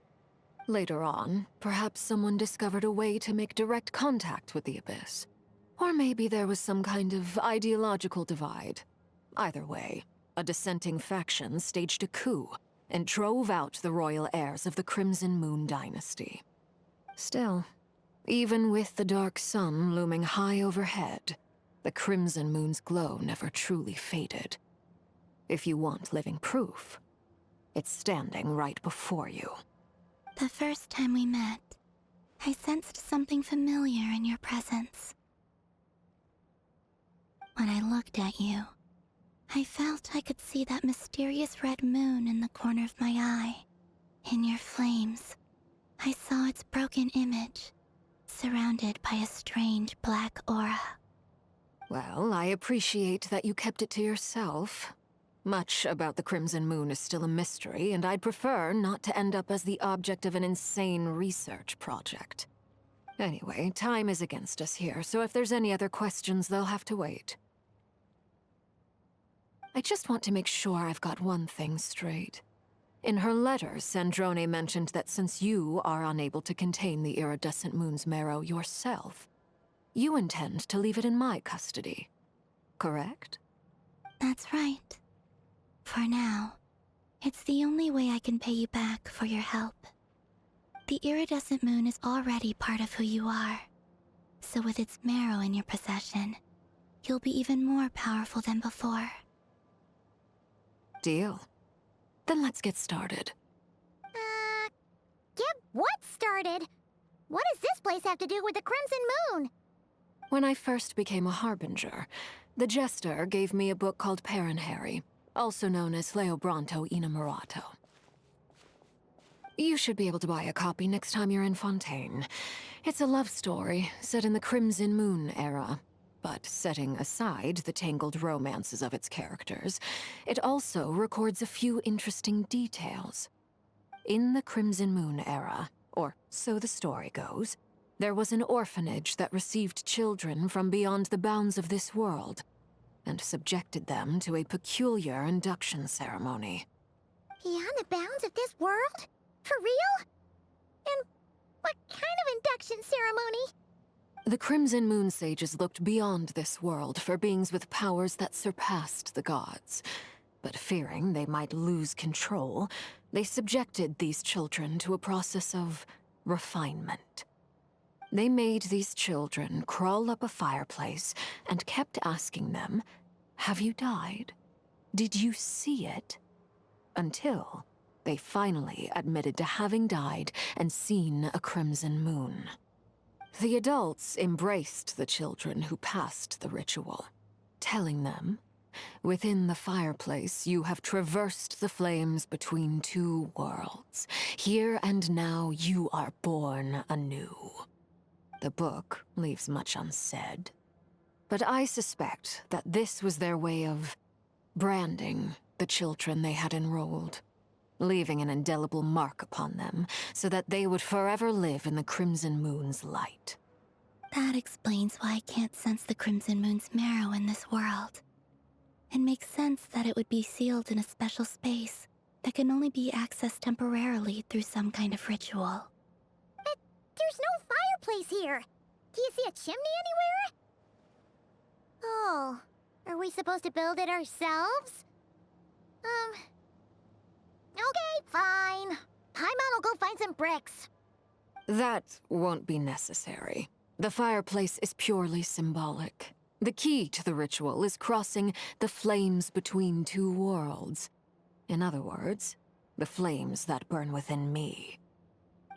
Later on, perhaps someone discovered a way to make direct contact with the Abyss. Or maybe there was some kind of ideological divide. Either way, a dissenting faction staged a coup and drove out the royal heirs of the Crimson Moon dynasty. Still, even with the dark sun looming high overhead, the Crimson Moon's glow never truly faded. If you want living proof, it's standing right before you. The first time we met, I sensed something familiar in your presence. When I looked at you, I felt I could see that mysterious red moon in the corner of my eye. In your flames, I saw its broken image, surrounded by a strange black aura. Well, I appreciate that you kept it to yourself. Much about the Crimson Moon is still a mystery, and I'd prefer not to end up as the object of an insane research project. Anyway, time is against us here, so if there's any other questions, they'll have to wait. I just want to make sure I've got one thing straight. In her letter, Sandrone mentioned that since you are unable to contain the iridescent moon's marrow yourself, you intend to leave it in my custody. Correct? That's right. For now, it's the only way I can pay you back for your help. The iridescent moon is already part of who you are, so with its marrow in your possession, you'll be even more powerful than before. Deal. Then let's get started. Get what started? What does this place have to do with the Crimson Moon? When I first became a Harbinger, the Jester gave me a book called Paranhari, also known as Leobranto Inamorato. You should be able to buy a copy next time you're in Fontaine. It's a love story set in the Crimson Moon era. But setting aside the tangled romances of its characters, it also records a few interesting details. In the Crimson Moon era, or so the story goes, there was an orphanage that received children from beyond the bounds of this world, and subjected them to a peculiar induction ceremony. Beyond the bounds of this world? For real? And what kind of induction ceremony? The Crimson Moon sages looked beyond this world for beings with powers that surpassed the gods. But fearing they might lose control, they subjected these children to a process of refinement. They made these children crawl up a fireplace and kept asking them, "Have you died? Did you see it?" Until they finally admitted to having died and seen a crimson moon. The adults embraced the children who passed the ritual, telling them, "Within the fireplace, you have traversed the flames between two worlds. Here and now, you are born anew." The book leaves much unsaid, but I suspect that this was their way of branding the children they had enrolled, leaving an indelible mark upon them so that they would forever live in the Crimson Moon's light. That explains why I can't sense the Crimson Moon's marrow in this world. It makes sense that it would be sealed in a special space that can only be accessed temporarily through some kind of ritual. But there's no fireplace here. Do you see a chimney anywhere? Oh, are we supposed to build it ourselves? Okay, fine. Paimon will go find some bricks. That won't be necessary. The fireplace is purely symbolic. The key to the ritual is crossing the flames between two worlds. In other words, the flames that burn within me.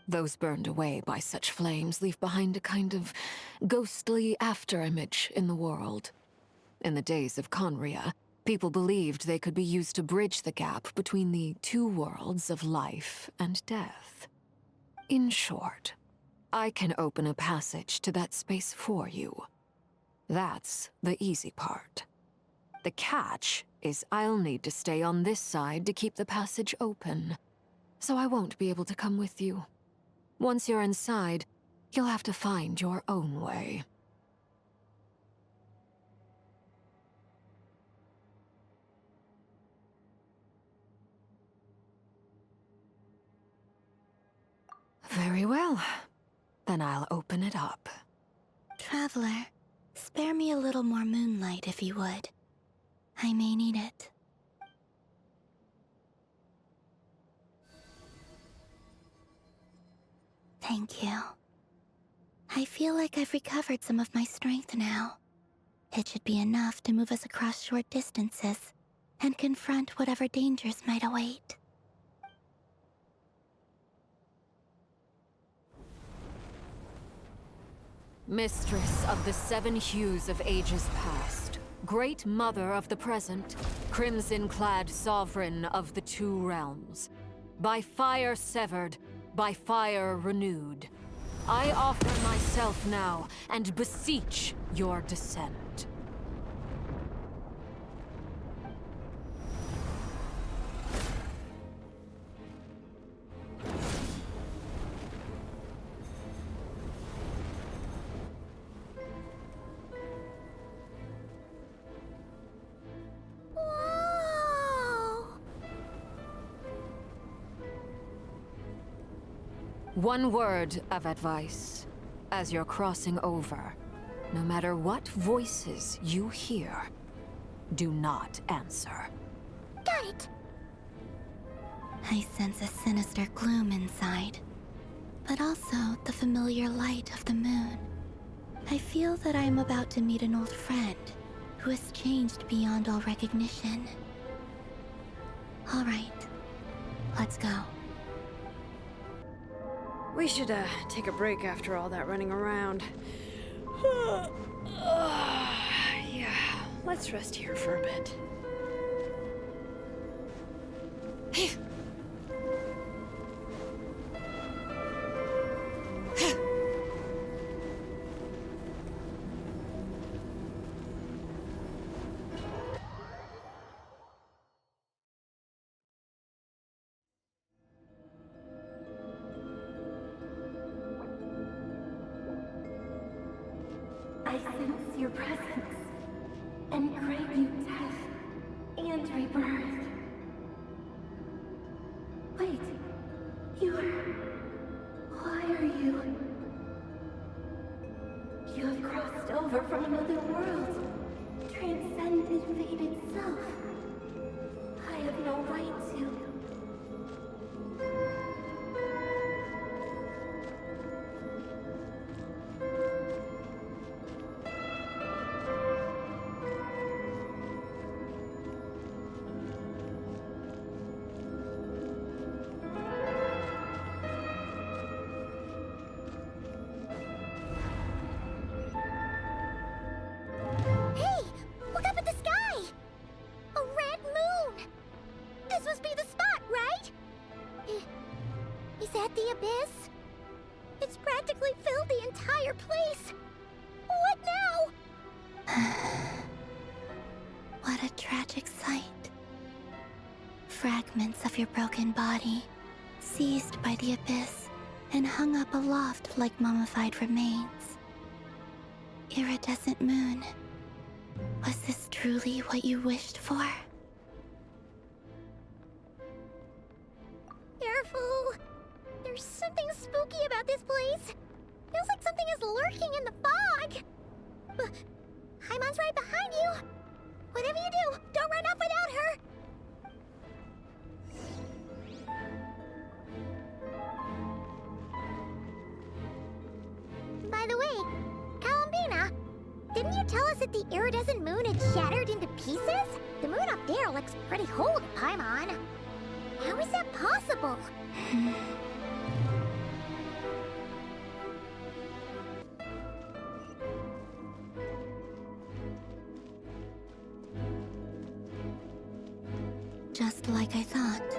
Those burned away by such flames leave behind a kind of ghostly afterimage in the world. In the days of Conria, people believed they could be used to bridge the gap between the two worlds of life and death. In short, I can open a passage to that space for you. That's the easy part. The catch is I'll need to stay on this side to keep the passage open, so I won't be able to come with you. Once you're inside, you'll have to find your own way. Very well. Then I'll open it up. Traveler, spare me a little more moonlight if you would. I may need it. Thank you. I feel like I've recovered some of my strength now. It should be enough to move us across short distances and confront whatever dangers might await. Mistress of the 7 hues of ages past, Great Mother of the present, crimson-clad sovereign of the 2 realms, by fire severed, by fire renewed, I offer myself now and beseech your descent. One word of advice. As you're crossing over, no matter what voices you hear, do not answer. Got it! I sense a sinister gloom inside, but also the familiar light of the moon. I feel that I am about to meet an old friend who has changed beyond all recognition. All right, let's go. We should, take a break after all that running around. Yeah, let's rest here for a bit. I sense your presence, and crave you death and rebirth. Wait, why are you? You have crossed over from another world, transcended fate itself. I have no right to. Hey! Look up at the sky! A red moon! This must be the spot, right? Is that the abyss? It's practically filled the entire place! What now? What a tragic sight. Fragments of your broken body, seized by the abyss and hung up aloft like mummified remains. Iridescent moon. Was this truly what you wished for? Careful! There's something spooky about this place. Feels like something is lurking in the fog. But Haimon's right behind you. Whatever you do, don't run off without her. By the way, Columbina, didn't you tell us that the iridescent moon had shattered into pieces? The moon up there looks pretty whole to Paimon. How is that possible? just like I thought.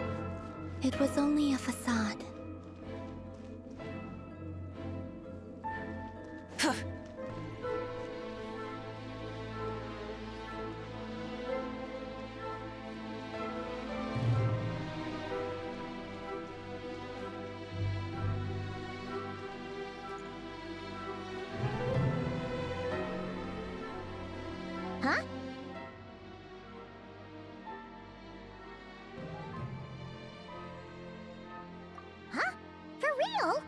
It was only a facade. Huh? Huh? For real?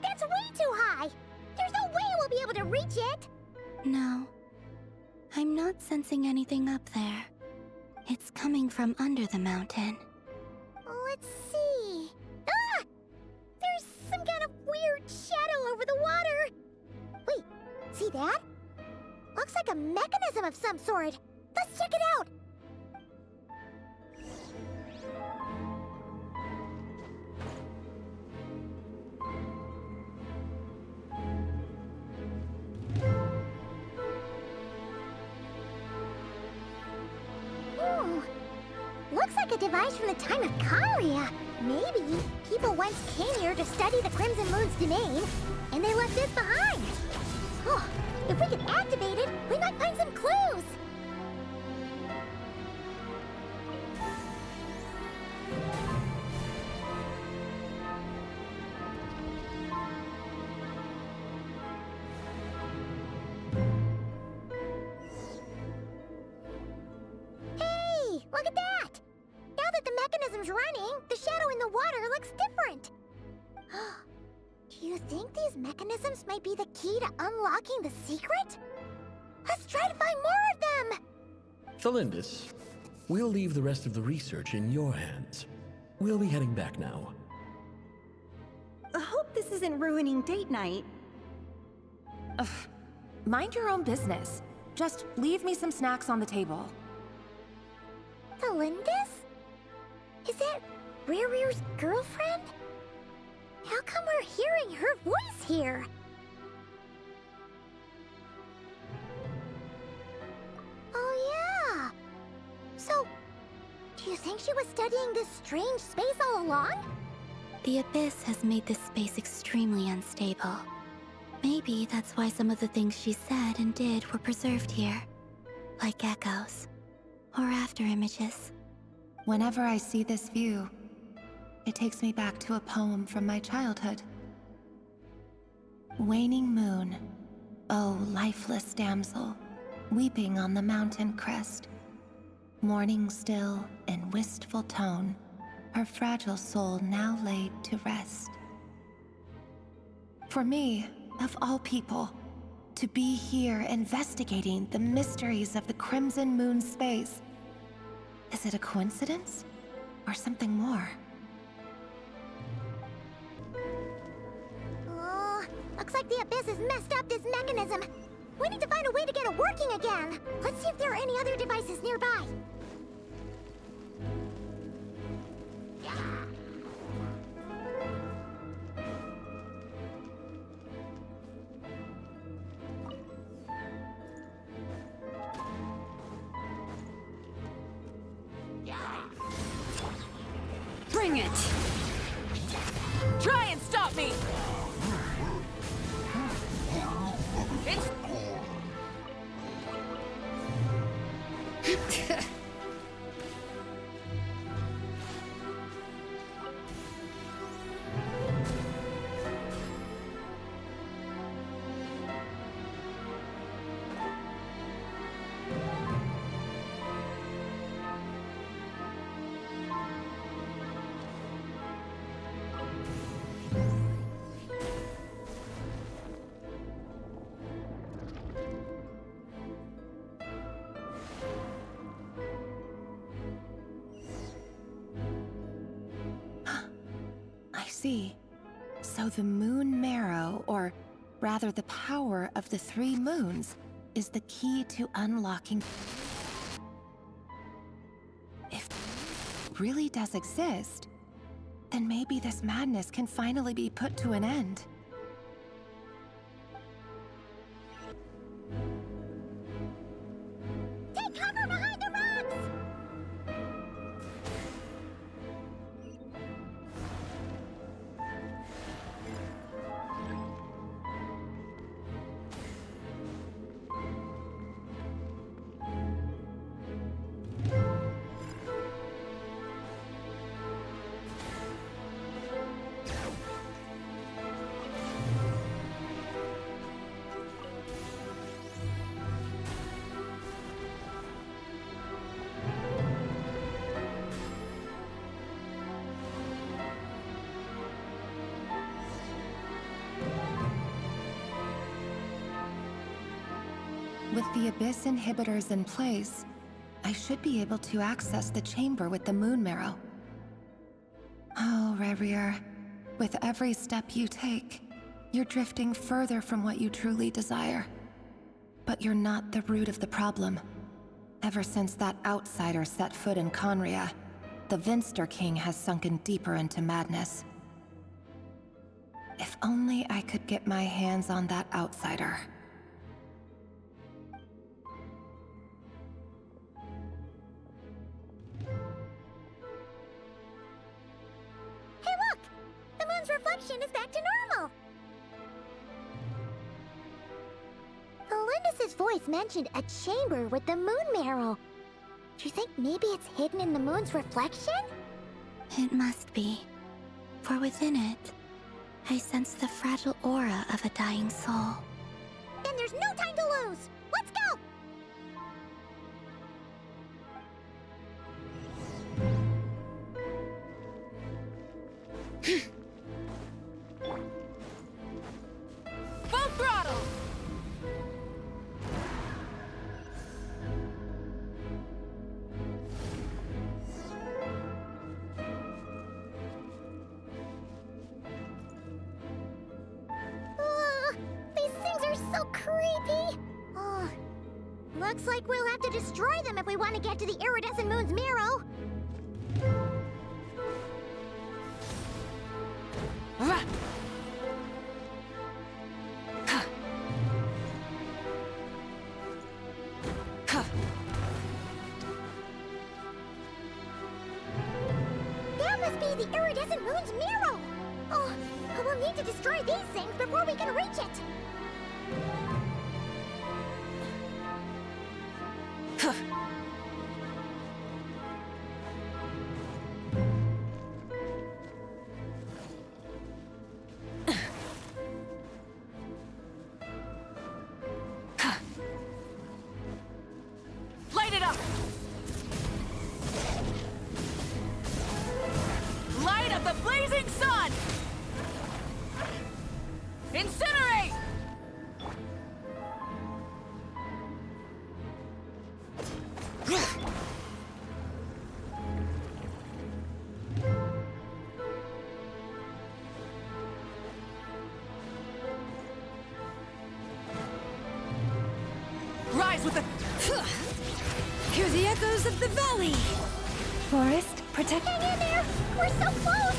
That's way too high! There's no way we'll be able to reach it! No. I'm not sensing anything up there. It's coming from under the mountain. Let's see... Ah! There's some kind of weird shadow over the water! Wait, see that? Looks like a mechanism of some sort. Let's check it out! Looks like a device from the time of Karia. Maybe people once came here to study the Crimson Moon's domain, and they left this behind. Oh, if we could activate it, we might find some clues. Hey, look at that! Now that the mechanism's running, the shadow in the water looks different. Do you think these mechanisms might be the key to unlocking the secret? Let's try to find more of them! Thalindis, we'll leave the rest of the research in your hands. We'll be heading back now. I hope this isn't ruining date night. Ugh. Mind your own business. Just leave me some snacks on the table. Thalindis? Is that Rerear's girlfriend? How come we're hearing her voice here? Oh yeah! So, do you think she was studying this strange space all along? The Abyss has made this space extremely unstable. Maybe that's why some of the things she said and did were preserved here. Like echoes. Or after images. Whenever I see this view, it takes me back to a poem from my childhood. Waning moon, oh lifeless damsel, weeping on the mountain crest. Mourning still in wistful tone, her fragile soul now laid to rest. For me, of all people, to be here investigating the mysteries of the Crimson Moon space. Is it a coincidence? Or something more? Oh, looks like the Abyss has messed up this mechanism. We need to find a way to get it working again. Let's see if there are any other devices nearby. Bring it! Try and stop me! It's... I see. So the moon marrow, or rather the power of the 3 moons, is the key to unlocking... If it really does exist, then maybe this madness can finally be put to an end. Take cover behind the rocks! With the Abyss inhibitors in place, I should be able to access the chamber with the moon marrow. Oh, Rerir, with every step you take, you're drifting further from what you truly desire. But you're not the root of the problem. Ever since that outsider set foot in Conria, the Vinster King has sunken deeper into madness. If only I could get my hands on that outsider. Hey look! The moon's reflection is back to normal! Felindus's voice mentioned a chamber with the moon marrow. Do you think maybe it's hidden in the moon's reflection? It must be. For within it, I sense the fragile aura of a dying soul. Then there's no time to lose! Let's go! Full throttle! These things are so creepy! Looks like we'll have to destroy them if we want to get to the iridescent moon's marrow. That must be the iridescent moon's marrow! Oh, we'll need to destroy these things before we can reach it! Light it up! Light of the blazing sun! Incinerate! Rise with the... Hear the echoes of the valley! Forest, protect... Hang in there! We're so close!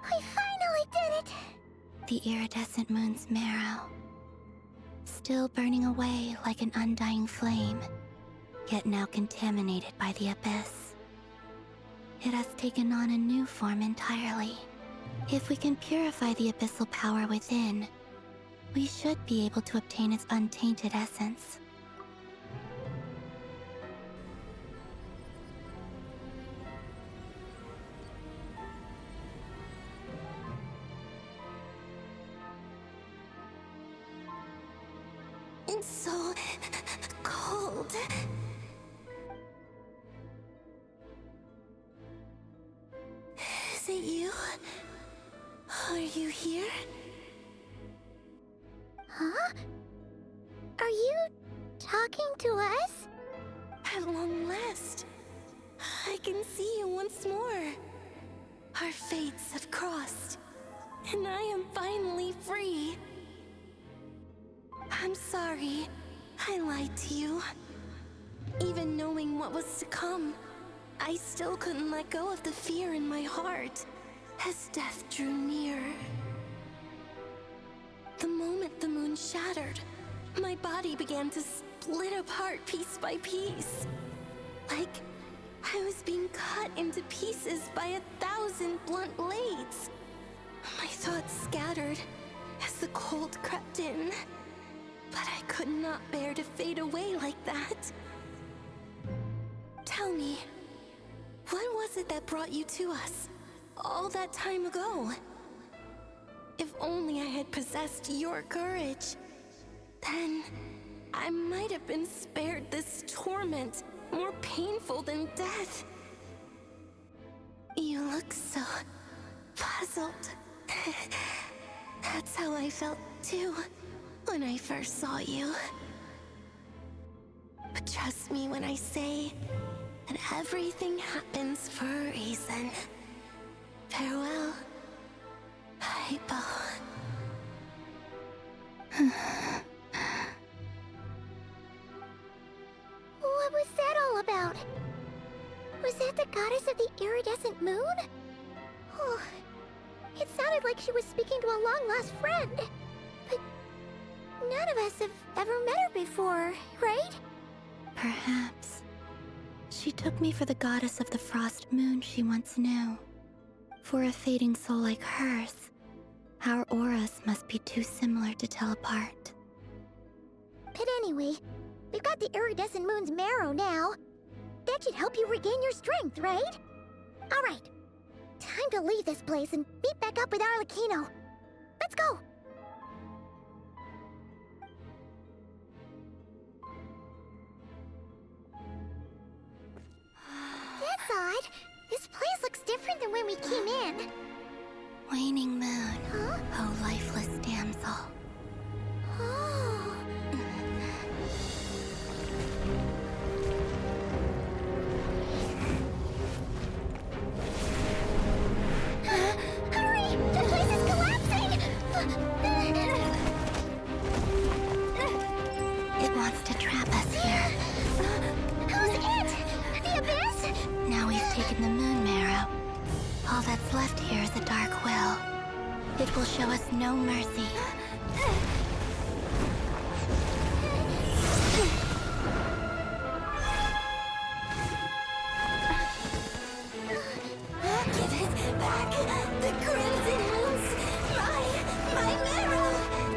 We finally did it! The iridescent moon's marrow. Still burning away like an undying flame, yet now contaminated by the abyss. It has taken on a new form entirely. If we can purify the abyssal power within, we should be able to obtain its untainted essence. It's so cold. Is it you? Are you here? Huh? Are you talking to us? At long last, I can see you once more. Our fates have crossed, and I am finally free. I'm sorry, I lied to you. Even knowing what was to come, I still couldn't let go of the fear in my heart as death drew near. The moment the moon shattered, my body began to split apart piece by piece. Like I was being cut into pieces by 1,000 blunt blades. My thoughts scattered as the cold crept in. But I could not bear to fade away like that. Tell me, what was it that brought you to us all that time ago? If only I had possessed your courage, then I might have been spared this torment more painful than death. You look so puzzled. That's how I felt too when I first saw you. But trust me when I say that everything happens for a reason. Farewell, Hypo. What was that all about? Was that the goddess of the iridescent moon? Oh, it sounded like she was speaking to a long-lost friend. But none of us have ever met her before, right? Perhaps. She took me for the goddess of the frost moon she once knew. For a fading soul like hers, our auras must be too similar to tell apart. But anyway, we've got the iridescent moon's marrow now. That should help you regain your strength, right? Alright, time to leave this place and meet back up with Arlecchino. Let's go! That's odd. This place looks different than when we came in. Waning moon, Huh? oh lifeless damsel. Oh. Hurry! The place is collapsing! It wants to trap us here. Who's it? The Abyss? Now we've taken the moon marrow. All that's left here is a dark will. It will show us no mercy. Give it back! The crimson moons! My marrow!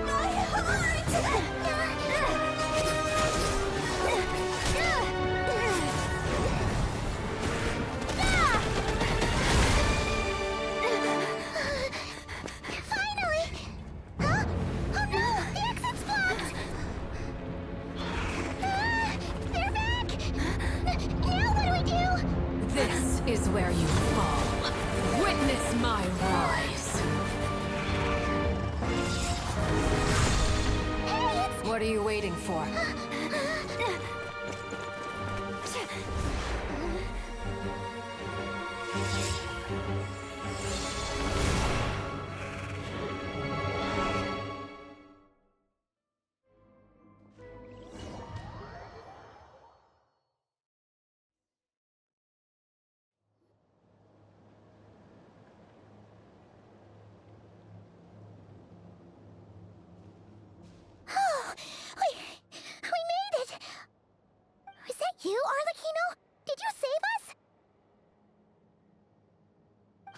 My heart! Finally! Huh? Oh no! The exit's blocked! They're back! Now what do we do? This is where you fall. Witness my rise. Hey, What are you waiting for? Oh, we made it! Was that you, Arlecchino? Did you save us?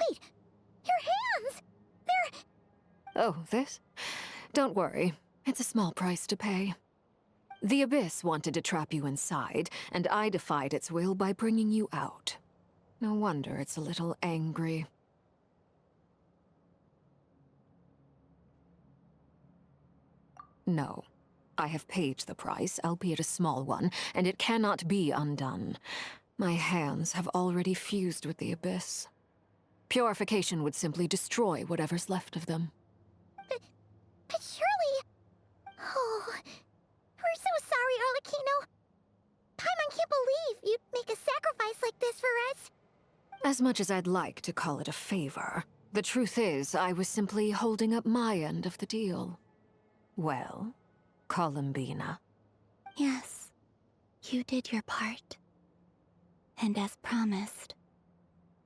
Wait, your hands! They're... Oh, this? Don't worry. It's a small price to pay. The Abyss wanted to trap you inside, and I defied its will by bringing you out. No wonder it's a little angry. No. I have paid the price, albeit a small one, and it cannot be undone. My hands have already fused with the Abyss. Purification would simply destroy whatever's left of them. But surely... Oh, we're so sorry, Arlecchino. Paimon can't believe you'd make a sacrifice like this for us. As much as I'd like to call it a favor, the truth is I was simply holding up my end of the deal. Well, Columbina. Yes, you did your part. And as promised,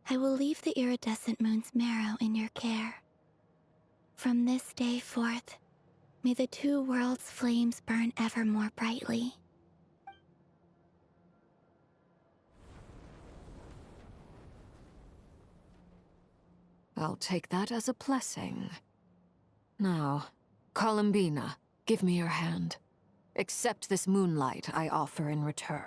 I will leave the iridescent moon's marrow in your care. From this day forth, may the two worlds' flames burn ever more brightly. I'll take that as a blessing. Now, Columbina, give me your hand. Accept this moonlight I offer in return.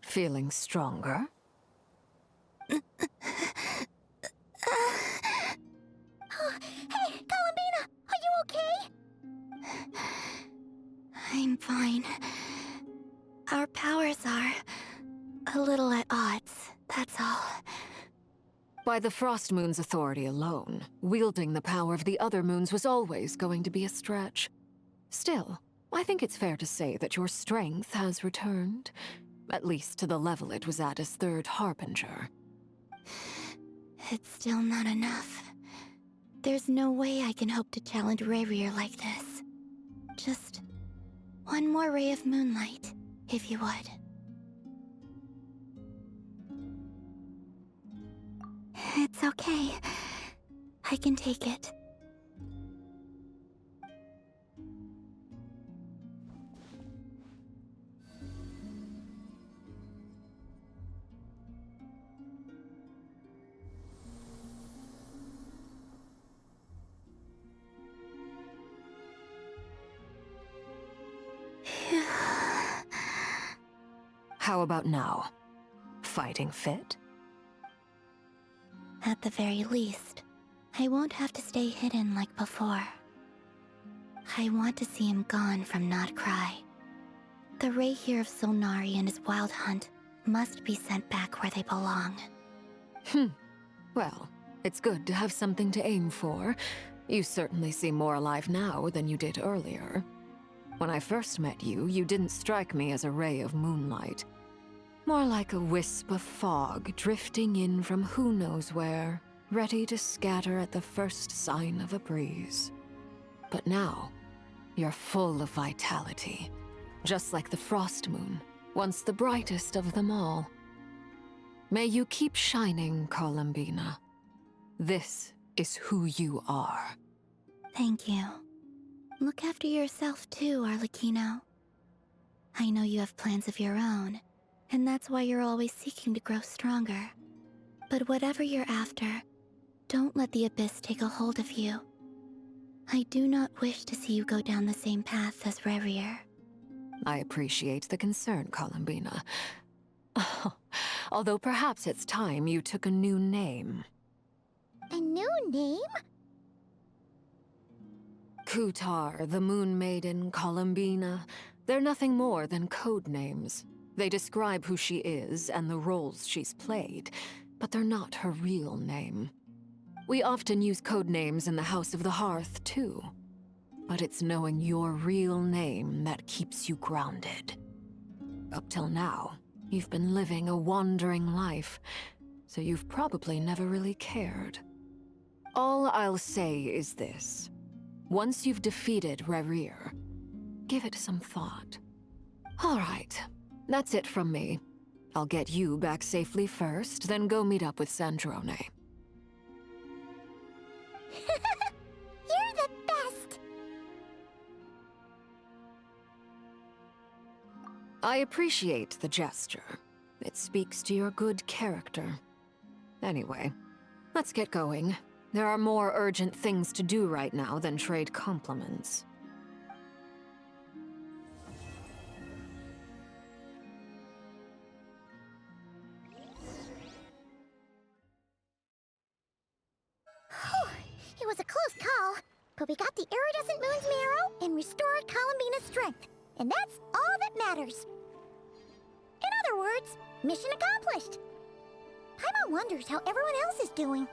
Feeling stronger? Hey, Columbina! Are you okay? I'm fine. Our powers are a little at odds, that's all. By the Frost Moon's authority alone, wielding the power of the other moons was always going to be a stretch. Still, I think it's fair to say that your strength has returned. At least to the level it was at as Third Harbinger. It's still not enough. There's no way I can hope to challenge Rayrier like this. Just one more ray of moonlight, if you would. It's okay. I can take it. How about now? Fighting fit? At the very least, I won't have to stay hidden like before. I want to see him gone from Not Cry. The Rayheer of Solnari and his wild hunt must be sent back where they belong. Well, it's good to have something to aim for. You certainly seem more alive now than you did earlier. When I first met you, you didn't strike me as a ray of moonlight. More like a wisp of fog drifting in from who knows where, ready to scatter at the first sign of a breeze. But now, you're full of vitality, just like the Frost Moon, once the brightest of them all. May you keep shining, Columbina. This is who you are. Thank you. Look after yourself too, Arlecchino. I know you have plans of your own, and that's why you're always seeking to grow stronger. But whatever you're after, don't let the Abyss take a hold of you. I do not wish to see you go down the same path as Rayrier. I appreciate the concern, Columbina. Although perhaps it's time you took a new name. A new name? Kutar, the Moon Maiden, Columbina, they're nothing more than code names. They describe who she is and the roles she's played, but they're not her real name. We often use code names in the House of the Hearth, too. But it's knowing your real name that keeps you grounded. Up till now, you've been living a wandering life, so you've probably never really cared. All I'll say is this. Once you've defeated Rayrier, give it some thought. All right, that's it from me. I'll get you back safely first, then go meet up with Sandrone. You're the best! I appreciate the gesture. It speaks to your good character. Anyway, let's get going. There are more urgent things to do right now than trade compliments. It was a close call, but we got the iridescent moon's marrow and restored Columbina's strength, and that's all that matters. In other words, mission accomplished. Paimon wonders how everyone else is doing.